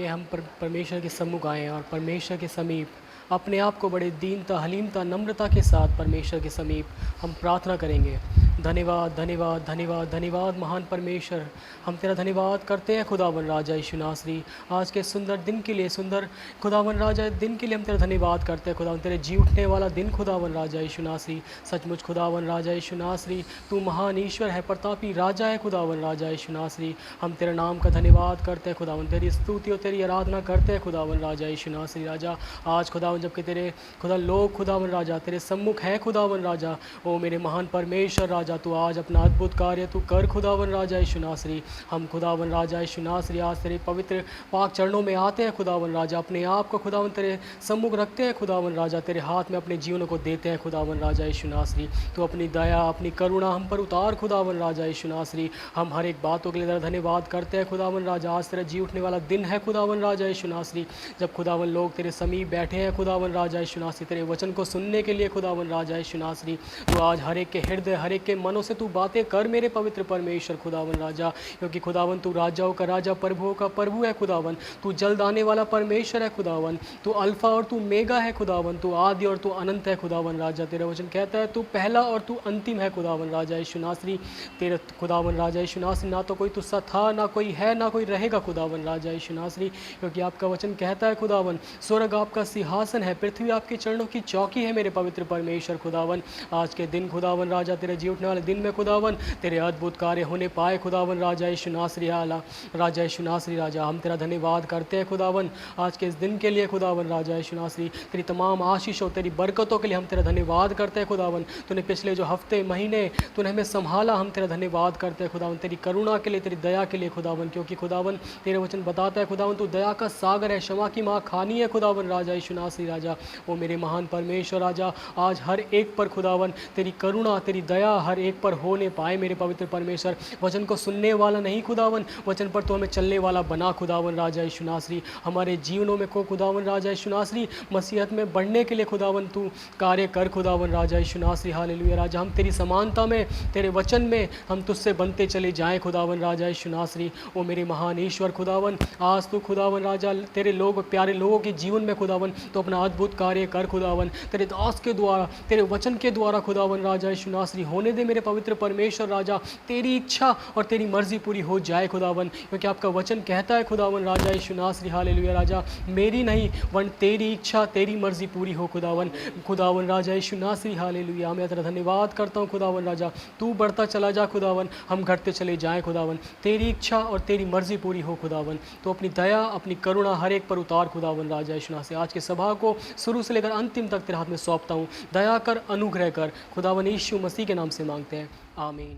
हम परमेश्वर के सम्मुख आएँ और परमेश्वर के समीप अपने आप को बड़े दीनता, हलीमता, नम्रता के साथ परमेश्वर के समीप हम प्रार्थना करेंगे। धन्यवाद, धन्यवाद, धन्यवाद, धन्यवाद महान परमेश्वर। हम तेरा धन्यवाद करते हैं खुदावन राजा यीशु नासरी, आज के सुंदर दिन के लिए, सुंदर खुदावन राजा दिन के लिए हम तेरा धन्यवाद करते हैं खुदावन, तेरे जी उठने वाला दिन खुदावन राजा यीशु नासरी। सचमुच खुदावन राजा यीशु नासरी, तू महान ईश्वर है, प्रतापी राजा है खुदावन राजा यीशु नासरी। हम तेरे नाम का धन्यवाद करते हैं खुदावन, तेरी स्तुति और तेरी आराधना करते हैं खुदावन राजा यीशु नासरी। राजा आज खुदावन जबकि तेरे खुदा लोग खुदावन राजा तेरे सम्मुख है खुदावन राजा, ओ मेरे महान परमेश्वर राजा, तू आज अपना अद्भुत कार्य तू कर खुदावन राजा यीशु नासरी। हम खुदावन राजा यीशु नासरी आज तेरे पवित्र पाक चरणों में आते हैं खुदावन राजा, अपने आप को खुदावन तेरे सम्मुख रखते हैं खुदावन राजा, तेरे हाथ में अपने जीवन को देते हैं खुदावन राजा यीशु नासरी। तू अपनी दया अपनी करुणा हम पर उतार खुदावन राजा यीशु नासरी। हम हर एक बातों के लिए तेरा धन्यवाद करते हैं खुदावन राजा, आज तेरा जी उठने वाला दिन है खुदावन राजा यीशु नासरी, जब खुदावन लोग तेरे समीप बैठे हैं खुदावन राजा यीशु नासरी, तेरे वचन को सुनने के लिए खुदावन राजा यीशु नासरी। तो आज हर एक के हृदय हर एक के मनों से तू बातें कर मेरे पवित्र परमेश्वर खुदावन राजा, क्योंकि खुदावन तू राजाओं का राजा, प्रभुओं का प्रभु है खुदावन, तू जल्द आने वाला परमेश्वर है खुदावन, तू अल्फा और तू मेगा है खुदावन, तू आदि और तू अनंत है खुदावन राजा। तेरा वचन कहता है तू पहला और तू अंतिम है खुदावन राजा यीशु नासरी। तेरे खुदावन राजा यीशु नासरी, ना तो कोई तुझसा था, ना कोई है, ना कोई रहेगा खुदावन राजा यीशु नासरी, क्योंकि आपका वचन कहता है खुदावन स्वर्ग आपका सिंहासन है, पृथ्वी आपके चरणों की चौकी है मेरे पवित्र परमेश्वर खुदावन। आज के दिन खुदावन राजा तेरे जी उठने वाले दिन में खुदावन तेरे अद्भुत कार्य होने पाए खुदावन राजा यीशु नासरी आला राजा यीशु नासरी। राजा हम तेरा धन्यवाद करते हैं खुदावन आज के इस दिन के लिए खुदावन राजा यीशु नासरी, तेरी तमाम आशीषों तेरी बरकतों के लिए हम तेरा धन्यवाद करते हैं खुदावन। तूने पिछले जो हफ्ते महीने तूने हमें संभाला, हम तेरा धन्यवाद करते हैं खुदावन, तेरी करुणा के लिए तेरी दया के लिए खुदावन, क्योंकि खुदावन तेरे वचन बताता है खुदावन तू दया का सागर है, क्षमा की माँ खानी है खुदावन राजा यीशु नासरी। राजा वो मेरे महान परमेश्वर राजा, आज हर एक पर खुदावन तेरी करुणा तेरी दया हर एक पर होने पाए मेरे पवित्र परमेश्वर। वचन को सुनने वाला नहीं खुदावन, वचन पर तो हमें चलने वाला बना खुदावन राजा यीशु नासरी। हमारे जीवनों में को खुदावन राजा यीशु नासरी मसीहत में बढ़ने के लिए खुदावन तू कार्य कर खुदावन राजा यीशु नासरी। हालेलुया राजा, हम तेरी समानता में तेरे वचन में हम तुझसे बनते चले जाएं खुदावन राजा यीशु नासरी। ओ मेरे महान ईश्वर खुदावन, आज तू खुदावन राजा तेरे लोग प्यारे लोगों के जीवन में खुदावन तो अपना अद्भुत कार्य कर खुदावन, तेरे दास के द्वारा तेरे वचन के द्वारा खुदावन राजा यीशु नासरी होने दे मेरे पवित्र परमेश्वर राजा, तेरी इच्छा और तेरी मर्जी पूरी हो जाए खुदावन, क्योंकि आपका वचन कहता है खुदावन राजा यीशु नासरी। हालेलुया राजा, मेरी नहीं वन तेरी इच्छा तेरी मर्जी पूरी हो खुदावन, खुदावन राजा यीशु नासरी। हालेलुया, मैं तेरा धन्यवाद करता हूँ खुदावन राजा, तू बढ़ता चला जा खुदावन, हम घटते चले जाएँ खुदावन, तेरी इच्छा और तेरी मर्जी पूरी हो खुदावन। तो अपनी दया अपनी करुणा हर एक पर उतार खुदावन राजा यीशु नासरी। आज के सभा को शुरू से लेकर अंतिम तक तेरे हाथ में सौंपता हूँ, दया कर अनुग्रह कर खुदावन यीशु मसीह के नाम से मांगते हैं, आमीन।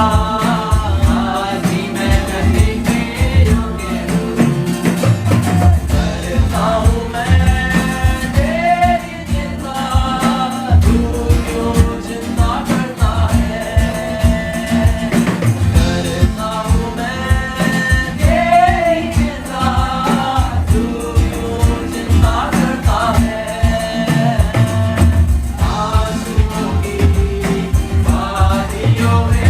आज ही मैं कहने के योग्य हूँ। करता हूँ मैं तेरी चिंता, तू क्यों चिंता करता है। करता हूँ मैं तेरी चिंता, तू क्यों चिंता करता है। आंसुओं की वादियों में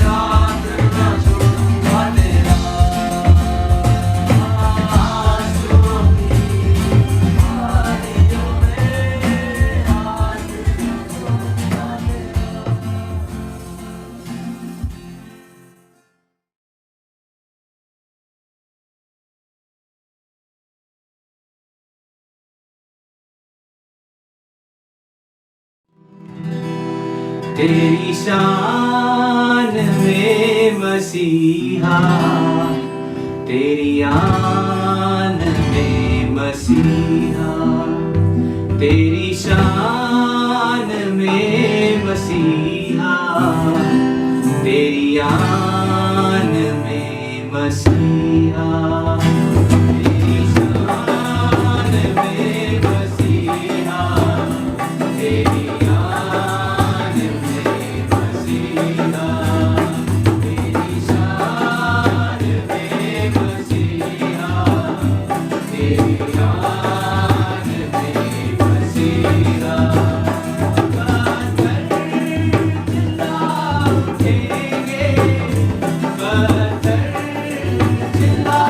रात न छोड़ूंगा तेरा। आंसुओं की वादियों में रात न छोड़ूंगा तेरा। तेरी शान में मसीहा, तेरी आन में मसीहा, तेरी शान में मसीहा, तेरी आन में मसीहा। तेरी शान में मसीहा, तेरी आन में मसीहा, तेरी शान में मसीहा, तेरी आन में मसीहा। पत्थर चिल्ला उठेंगे, पत्थर चिल्ला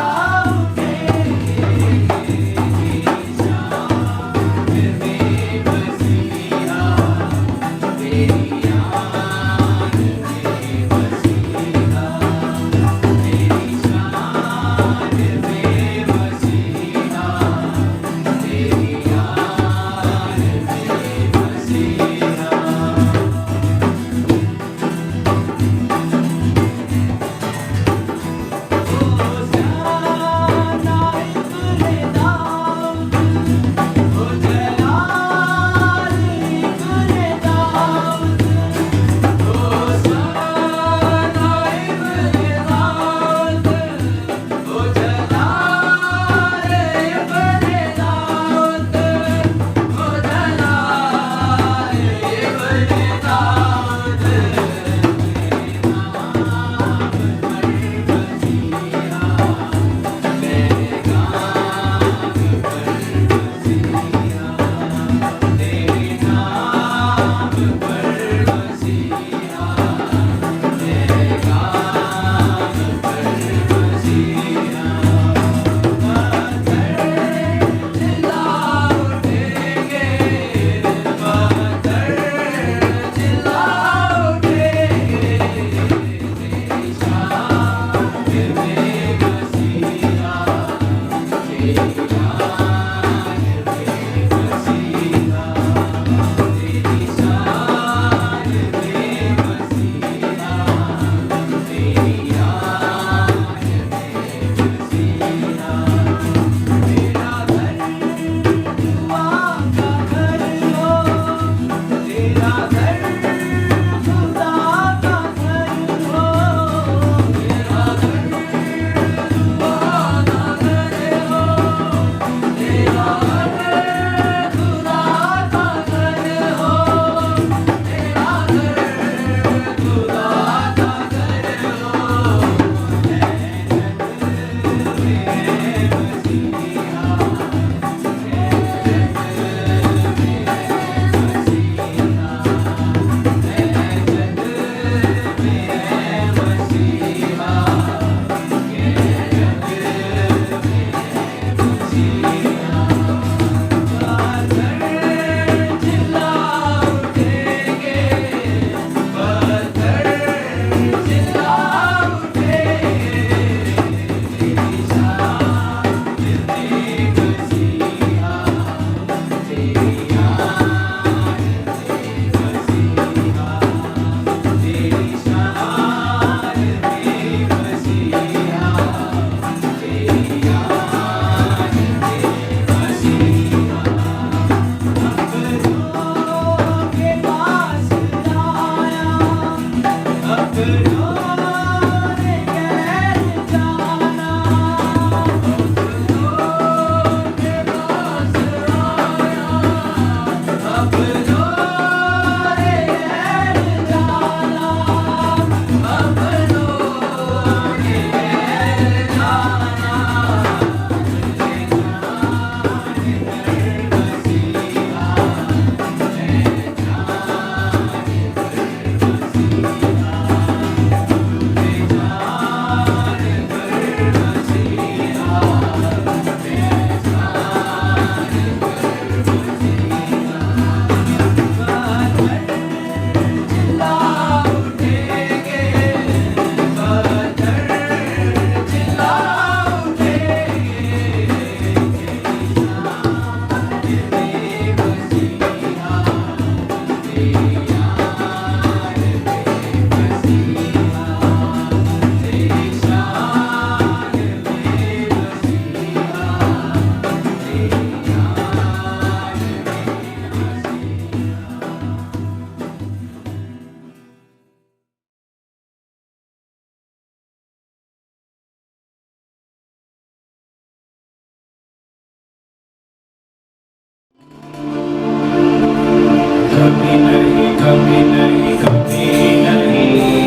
कभी नहीं कभी नहीं कभी नहीं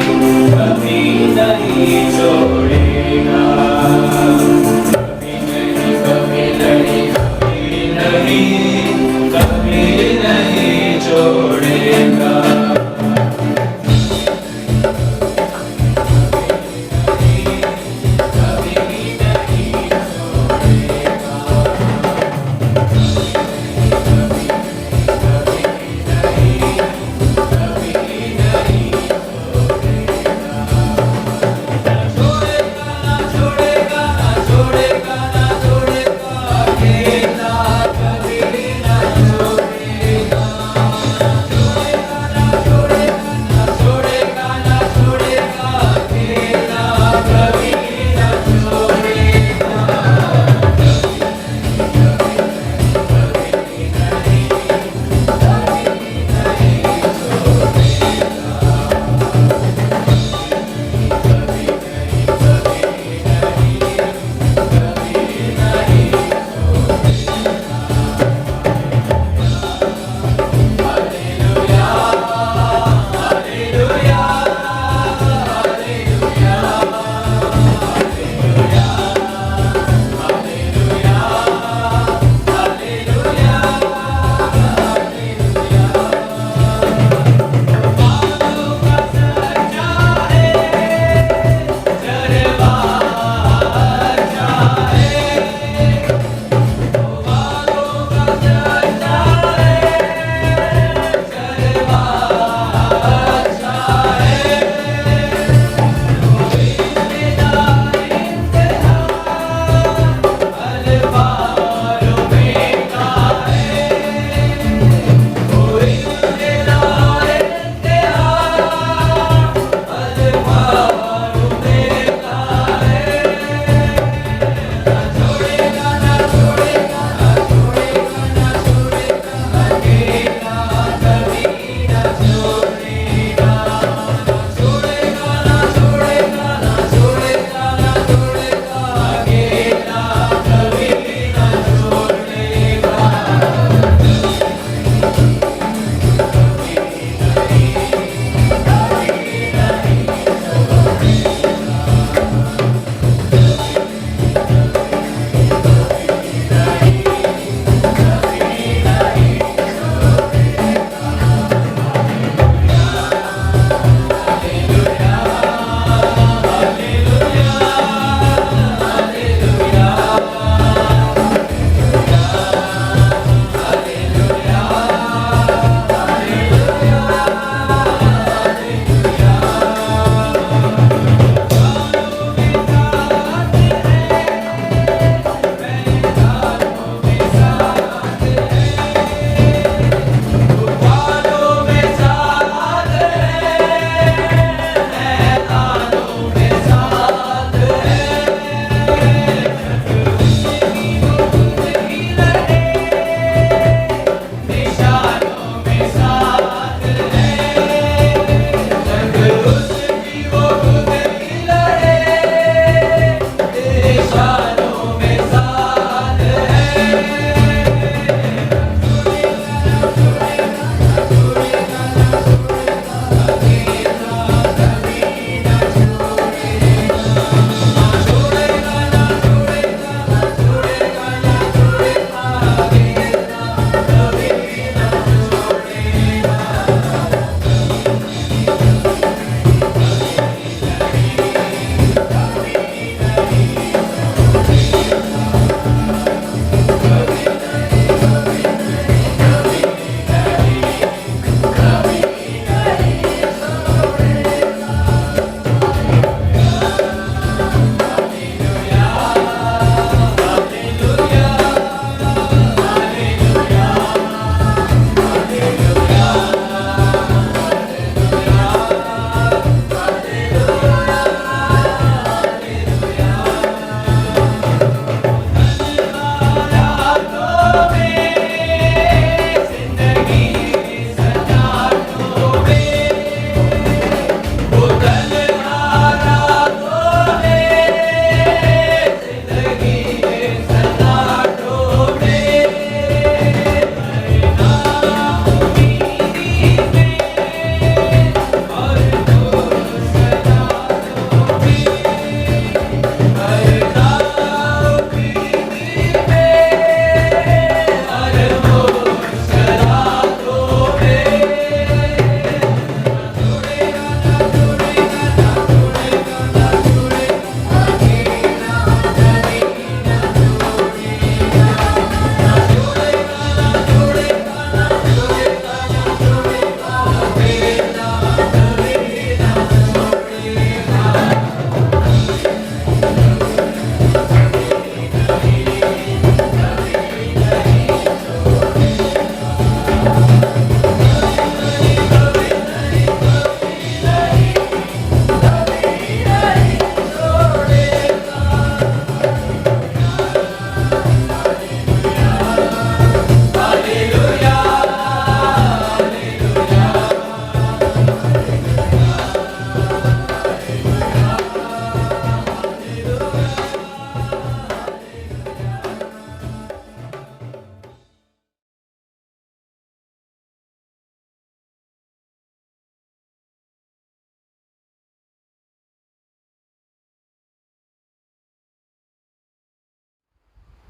कभी नहीं छोड़ेगा कभी नहीं कभी नहीं कभी नहीं कभी नहीं छोड़ेगा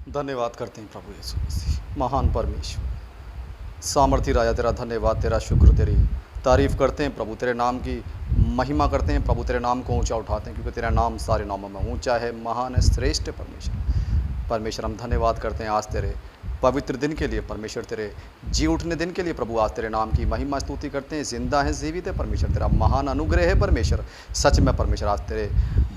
धन्यवाद करते हैं प्रभु यीशु मसीह, महान परमेश्वर, सामर्थी राजा, तेरा धन्यवाद, तेरा शुक्र, तेरी तारीफ़ करते हैं प्रभु, तेरे नाम की महिमा करते हैं प्रभु, तेरे नाम को ऊंचा उठाते हैं क्योंकि तेरा नाम सारे नामों में ऊंचा है, महान है, श्रेष्ठ है परमेश्वर। हम धन्यवाद करते हैं आज तेरे पवित्र दिन के लिए परमेश्वर, तेरे जी उठने दिन के लिए प्रभु। आज तेरे नाम की महिमा स्तुति करते हैं, जिंदा है, जीवित है परमेश्वर, तेरा महान अनुग्रह है परमेश्वर। सच में परमेश्वर आज तेरे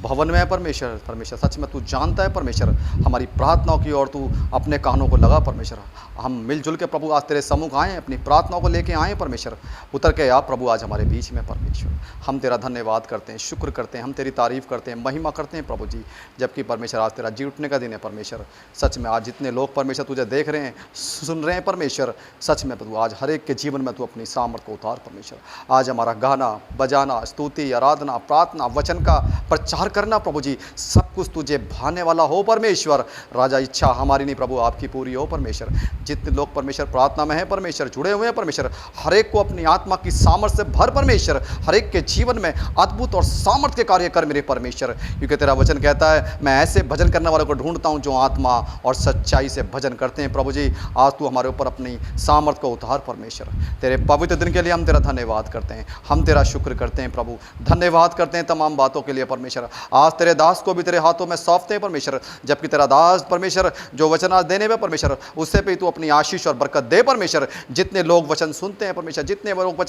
भवन में है परमेश्वर, सच में तू जानता है परमेश्वर हमारी प्रार्थनाओं की, और तू अपने कानों को लगा परमेश्वर। हम मिलजुल के प्रभु आज तेरे सम्मुख आए, अपनी प्रार्थनाओं को लेके आए परमेश्वर, उतर के आप प्रभु आज हमारे बीच में परमेश्वर। हम तेरा धन्यवाद करते हैं, शुक्र करते हैं, हम तेरी तारीफ़ करते हैं, महिमा करते हैं प्रभु जी, जबकि परमेश्वर आज तेरा जी उठने का दिन है परमेश्वर। सच में आज जितने लोग परमेश्वर तुझे देख रहे हैं, सुन रहे हैं परमेश्वर, सच में प्रभु आज हर एक के जीवन में तू अपनी सामर्थ को उतार परमेश्वर। आज हमारा गाना बजाना, स्तुति, आराधना, प्रार्थना, वचन का प्रचार करना प्रभु जी, सब कुछ तुझे भाने वाला हो परमेश्वर। राजा इच्छा हमारी नहीं प्रभु, आपकी पूरी हो परमेश्वर। जितने लोग परमेश्वर प्रार्थना में हैं परमेश्वर, जुड़े हुए हैं परमेश्वर, हर एक को अपनी आत्मा की सामर्थ्य से भर परमेश्वर, हर एक के जीवन में अद्भुत और सामर्थ्य के कार्य कर मेरे परमेश्वर, क्योंकि तेरा वचन कहता है मैं ऐसे भजन करने वालों को ढूंढता हूं जो आत्मा और सच्चाई से भजन करते हैं प्रभु जी। आज तू हमारे ऊपर अपनी सामर्थ्य को उतार परमेश्वर। तेरे पवित्र दिन के लिए हम तेरा धन्यवाद करते हैं, हम तेरा शुक्र करते हैं प्रभु, धन्यवाद करते हैं तमाम बातों के लिए परमेश्वर। आज तेरे दास को भी तेरे हाथों में सौंपते हैं परमेश्वर, जबकि तेरा दास परमेश्वर जो वचन आज देने में परमेश्वर, उससे पे तू अपनी आशीष और बरकत दे परमेश्वर। जितने लोग वचन सुनते हैं परमेश्वर, जितने लोग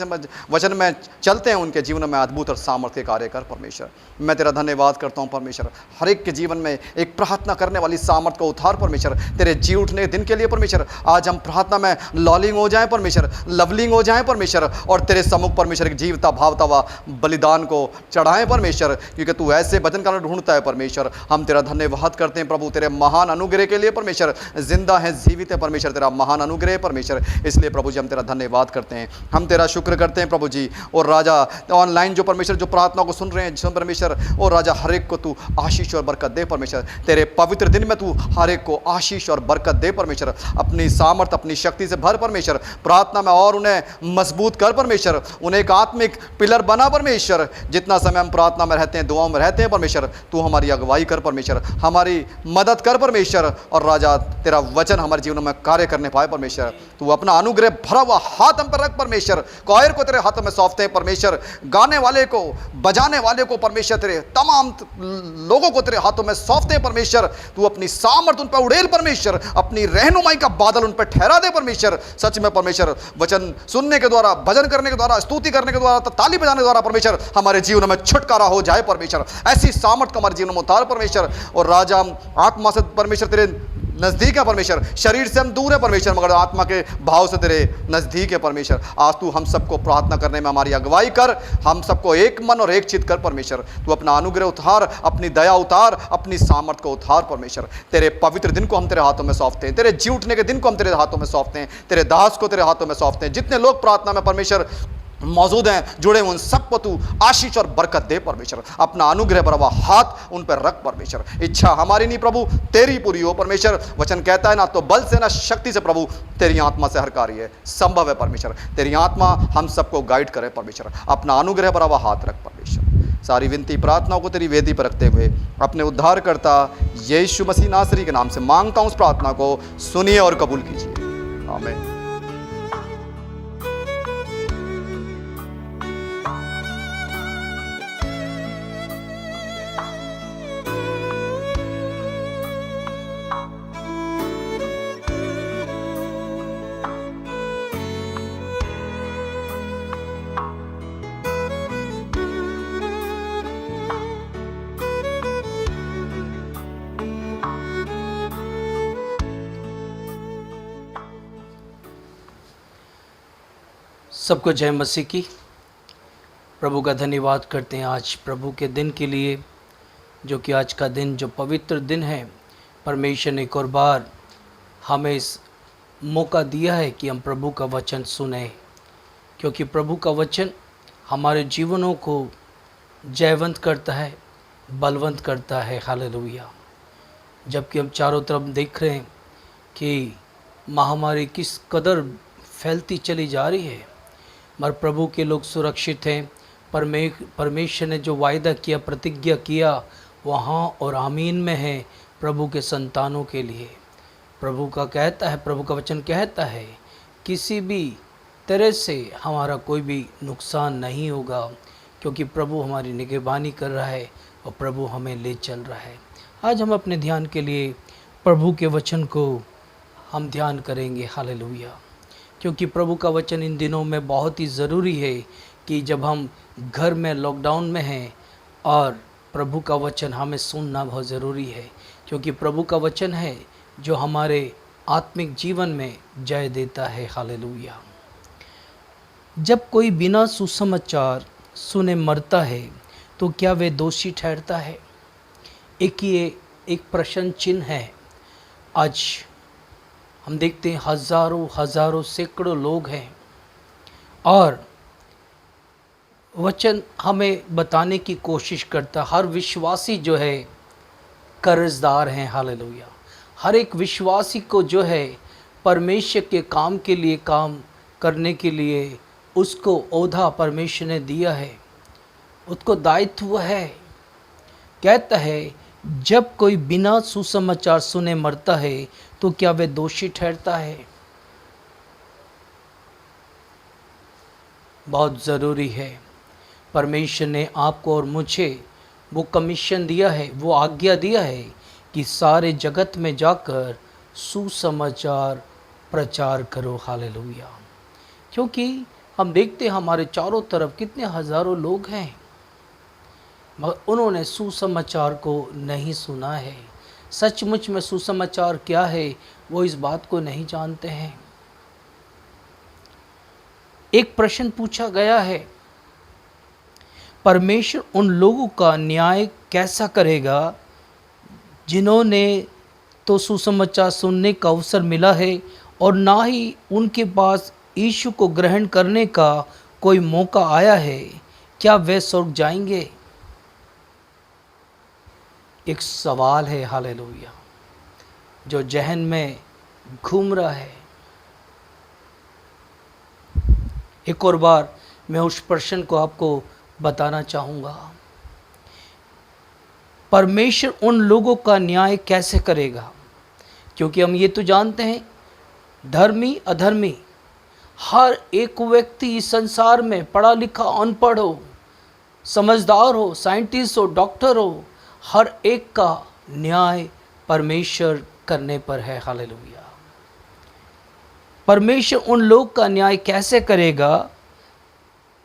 वचन में चलते हैं, उनके जीवन में अद्भुत और सामर्थ्य कार्य कर परमेश्वर। मैं तेरा धन्यवाद करता हूँ परमेश्वर, हर एक के जीवन में एक प्रार्थना करने वाली सामर्थ्य को उतार परमेश्वर। तेरे जी उठने दिन के लिए परमेश्वर आज हम प्रार्थना में लॉलिंग हो जाएं परमेश्वर, लवलिंग हो जाएं परमेश्वर, और तेरे सम्मुख परमेश्वर एक जीवता भावता हुआ बलिदान को चढ़ाएं परमेश्वर, क्योंकि तू ऐसे भजन करना ढूंढता है परमेश्वर। हम तेरा धन्यवाद करते हैं प्रभु, तेरे महान अनुग्रह के लिए परमेश्वर। जिंदा है, जीवित है परमेश्वर, तेरा महान अनुग्रह है परमेश्वर। इसलिए प्रभु जी हम तेरा धन्यवाद करते हैं, हम तेरा शुक्र करते हैं प्रभु जी। और राजा ऑनलाइन जो परमेश्वर जो प्रार्थना को सुन रहे हैं परमेश्वर, और राजा हर एक को तू आशीष और बरकत दे परमेश्वर। तेरे पवित्र दिन में तू हर एक को आशीष और बरकत दे परमेश्वर। अपनी सामर्थ, अपनी शक्ति से भर परमेश्वर, प्रार्थना में और उन्हें मजबूत कर परमेश्वर, उन्हें एक आत्मिक पिलर बना परमेश्वर। जितना समय हम प्रार्थना में रहते हैं, दुआओं में रहते हैं परमेश्वर, तू हमारी अगुवाई कर परमेश्वर, हमारी मदद कर परमेश्वर। और राजा तेरा वचन हमारे जीवन में कार्य करने पाए परमेश्वर। तू अपना अनुग्रह भरा हुआ हाथ हम पर रख परमेश्वर। कॉयर को तेरे हाथों में सौंपते हैं परमेश्वर, गाने वाले को, बजाने वाले को परमेश्वर, तेरे तमाम लोगों को तेरे हाथों में सौंपते हैं परमेश्वर। तू अपनी सामर्थ उन पर उड़ेल परमेश्वर, अपनी रहनुमाई का बादल उन पर ठहरा दे परमेश्वर। सच में परमेश्वर वचन सुनने के द्वारा, भजन करने के द्वारा, स्तुति करने के द्वारा, ताली बजाने के द्वारा परमेश्वर हमारे जीवन में छुटकारा हो जाए परमेश्वर। ऐसी सामर्थ को हमारे जीवन में उतार परमेश्वर। और राजा हम आत्मा से परमेश्वर तेरे नज़दीक है परमेश्वर, शरीर से हम दूर है परमेश्वर, मगर आत्मा के भाव से तेरे नज़दीक है परमेश्वर। आज तू हम सबको प्रार्थना करने में हमारी अगुवाई कर, हम सबको एक मन और एक चित्त कर परमेश्वर। तू अपना अनुग्रह उतार, अपनी दया उतार, अपनी सामर्थ को उतार परमेश्वर। तेरे पवित्र दिन को हम तेरे हाथों में सौंपते हैं, तेरे जी उठने के दिन को हम तेरे हाथों में सौंपते हैं, तेरे दास को तेरे हाथों में सौंपते हैं। जितने लोग प्रार्थना में परमेश्वर मौजूद हैं, जुड़े हुए, उन सबको तू आशीष और बरकत दे परमेश्वर। अपना अनुग्रह भरा हुआ हाथ उन पर रख परमेश्वर। इच्छा हमारी नहीं प्रभु, तेरी पूरी हो परमेश्वर। वचन कहता है ना तो बल से ना शक्ति से प्रभु, तेरी आत्मा से हर कार्य संभव है परमेश्वर। तेरी आत्मा हम सबको गाइड करे परमेश्वर। अपना अनुग्रह भरा हुआ हाथ रख परमेश्वर। सारी विनती प्रार्थनाओं को तेरी वेदी पर रखते हुए अपने उद्धारकर्ता यीशु मसीह नासरी के नाम से मांगता हूँ। उस प्रार्थना को सुनिए और कबूल कीजिए, आमीन। सबको जय मसीह की। प्रभु का धन्यवाद करते हैं आज प्रभु के दिन के लिए, जो कि आज का दिन जो पवित्र दिन है। परमेश्वर ने एक और बार हमें इस मौका दिया है कि हम प्रभु का वचन सुने, क्योंकि प्रभु का वचन हमारे जीवनों को जयवंत करता है, बलवंत करता है। हालेलुया। जबकि हम चारों तरफ देख रहे हैं कि महामारी किस कदर फैलती चली जा रही है, मगर प्रभु के लोग सुरक्षित हैं। परमेश्वर ने जो वायदा किया, प्रतिज्ञा किया, वहाँ और आमीन में है प्रभु के संतानों के लिए। प्रभु का वचन कहता है किसी भी तरह से हमारा कोई भी नुकसान नहीं होगा, क्योंकि प्रभु हमारी निगहबानी कर रहा है और प्रभु हमें ले चल रहा है। आज हम अपने ध्यान के लिए प्रभु के वचन को हम ध्यान करेंगे। हालेलुया। क्योंकि प्रभु का वचन इन दिनों में बहुत ही ज़रूरी है कि जब हम घर में लॉकडाउन में हैं और प्रभु का वचन हमें सुनना बहुत ज़रूरी है, क्योंकि प्रभु का वचन है जो हमारे आत्मिक जीवन में जय देता है। हालेलुया। जब कोई बिना सुसमाचार सुने मरता है तो क्या वे दोषी ठहरता है? एक प्रश्न चिन्ह है। आज हम देखते हैं हज़ारों सैकड़ों लोग हैं और वचन हमें बताने की कोशिश करता है हर विश्वासी जो है कर्जदार हैं। हालेलुया। हर एक विश्वासी को जो है परमेश्वर के काम के लिए काम करने के लिए उसको ओहदा परमेश्वर ने दिया है, उसको दायित्व है। कहता है जब कोई बिना सुसमाचार सुने मरता है तो क्या वे दोषी ठहरता है? बहुत ज़रूरी है। परमेश्वर ने आपको और मुझे वो कमीशन दिया है, वो आज्ञा दिया है कि सारे जगत में जाकर सुसमाचार प्रचार करो। हालेलुया। क्योंकि हम देखते हैं हमारे चारों तरफ कितने हज़ारों लोग हैं मगर उन्होंने सुसमाचार को नहीं सुना है। सचमुच में सुसमाचार क्या है वो इस बात को नहीं जानते हैं। एक प्रश्न पूछा गया है, परमेश्वर उन लोगों का न्याय कैसा करेगा जिन्होंने तो सुसमाचार सुनने का अवसर मिला है और ना ही उनके पास यीशु को ग्रहण करने का कोई मौका आया है, क्या वे स्वर्ग जाएंगे? एक सवाल है। हालेलुया। जो जहन में घूम रहा है। एक और बार मैं उस प्रश्न को आपको बताना चाहूँगा। परमेश्वर उन लोगों का न्याय कैसे करेगा? क्योंकि हम ये तो जानते हैं धर्मी अधर्मी हर एक व्यक्ति इस संसार में पढ़ा लिखा अनपढ़ हो, समझदार हो, साइंटिस्ट हो, डॉक्टर हो, हर एक का न्याय परमेश्वर करने पर है। हालेलुया। परमेश्वर उन लोग का न्याय कैसे करेगा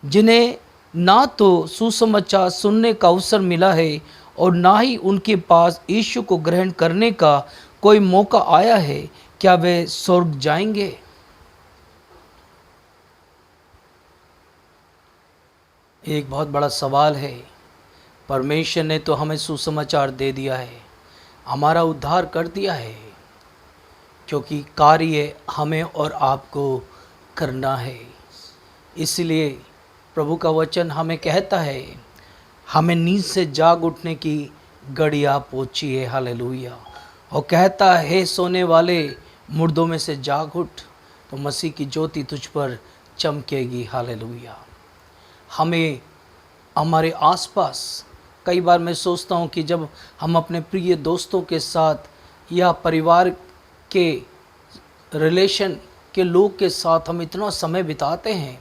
जिन्हें ना तो सुसमाचार सुनने का अवसर मिला है और ना ही उनके पास यीशु को ग्रहण करने का कोई मौका आया है, क्या वे स्वर्ग जाएंगे? एक बहुत बड़ा सवाल है। परमेश्वर ने तो हमें सुसमाचार दे दिया है, हमारा उद्धार कर दिया है, क्योंकि कार्य हमें और आपको करना है। इसलिए प्रभु का वचन हमें कहता है हमें नींद से जाग उठने की घड़ी आ पहुँची है। हालेलुया। और कहता है हे सोने वाले मुर्दों में से जाग उठ, तो मसीह की ज्योति तुझ पर चमकेगी। हालेलुया। हमें हमारे आसपास कई बार मैं सोचता हूँ कि जब हम अपने प्रिय दोस्तों के साथ या परिवार के रिलेशन के लोग के साथ हम इतना समय बिताते हैं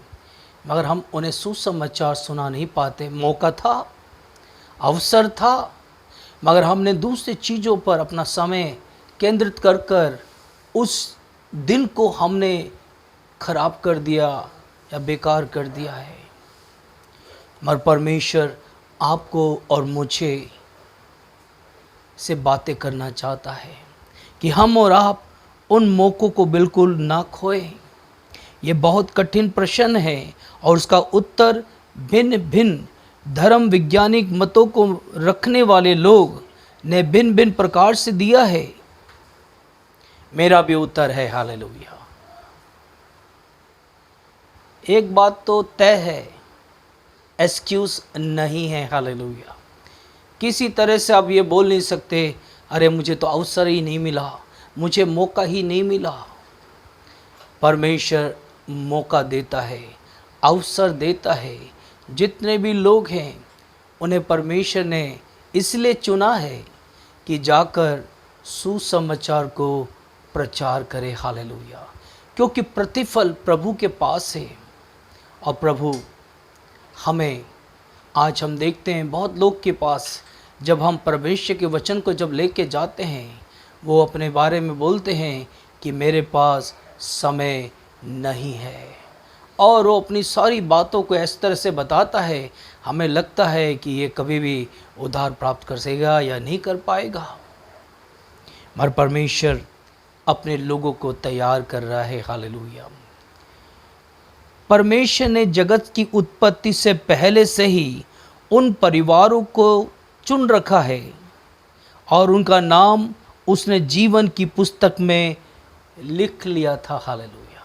मगर हम उन्हें सुसमाचार सुना नहीं पाते। मौका था, अवसर था, मगर हमने दूसरी चीज़ों पर अपना समय केंद्रित कर उस दिन को हमने खराब कर दिया या बेकार कर दिया है। मगर परमेश्वर आपको और मुझे से बातें करना चाहता है कि हम और आप उन मौक़ों को बिल्कुल ना खोएं। ये बहुत कठिन प्रश्न है और उसका उत्तर भिन्न भिन्न धर्म वैज्ञानिक मतों को रखने वाले लोग ने भिन्न भिन्न प्रकार से दिया है। मेरा भी उत्तर है हालेलुया। एक बात तो तय है, एक्सक्यूज़ नहीं है। हालेलुया। किसी तरह से आप ये बोल नहीं सकते अरे मुझे तो अवसर ही नहीं मिला, मुझे मौका ही नहीं मिला। परमेश्वर मौका देता है, अवसर देता है। जितने भी लोग हैं उन्हें परमेश्वर ने इसलिए चुना है कि जाकर सुसमाचार को प्रचार करें। हालेलुया। क्योंकि प्रतिफल प्रभु के पास है और प्रभु हमें, आज हम देखते हैं बहुत लोग के पास जब हम परमेश्वर के वचन को जब लेके जाते हैं, वो अपने बारे में बोलते हैं कि मेरे पास समय नहीं है, और वो अपनी सारी बातों को इस तरह से बताता है, हमें लगता है कि ये कभी भी उद्धार प्राप्त कर सकेगा या नहीं कर पाएगा। मगर परमेश्वर अपने लोगों को तैयार कर रहा है। हालेलुया। परमेश्वर ने जगत की उत्पत्ति से पहले से ही उन परिवारों को चुन रखा है और उनका नाम उसने जीवन की पुस्तक में लिख लिया था। हालेलुया।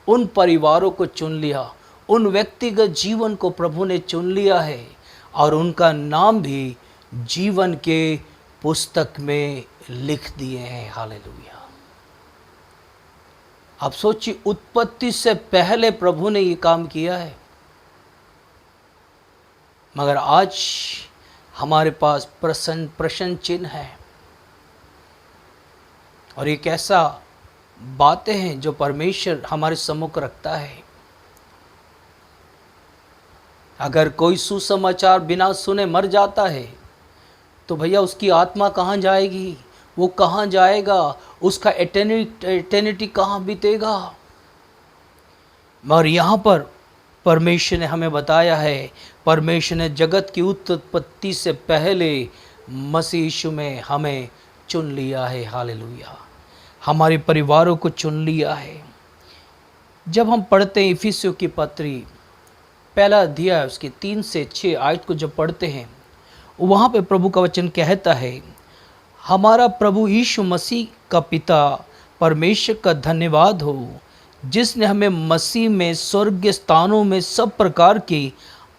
उन परिवारों को चुन लिया, उन व्यक्तिगत जीवन को प्रभु ने चुन लिया है और उनका नाम भी जीवन के पुस्तक में लिख दिए हैं। हालेलुया। आप सोचिए, उत्पत्ति से पहले प्रभु ने ये काम किया है, मगर आज हमारे पास प्रश्न चिन्ह है। और एक ऐसा बातें हैं जो परमेश्वर हमारे सम्मुख रखता है। अगर कोई सुसमाचार बिना सुने मर जाता है तो भैया उसकी आत्मा कहाँ जाएगी, वो कहाँ जाएगा, उसका एटर्निटी कहाँ बीतेगा। मगर यहाँ पर परमेश्वर ने हमें बताया है, परमेश्वर ने जगत की उत्पत्ति से पहले मसीह यीशु में हमें चुन लिया है। हालेलुया। हमारे परिवारों को चुन लिया है। जब हम पढ़ते हैं इफिसियों की पत्री पहला अध्याय उसके 3 से 6 आयत को जब पढ़ते हैं, वहाँ पे प्रभु का वचन कहता है, हमारा प्रभु यीशु मसीह का पिता परमेश्वर का धन्यवाद हो, जिसने हमें मसीह में स्वर्गीय स्थानों में सब प्रकार की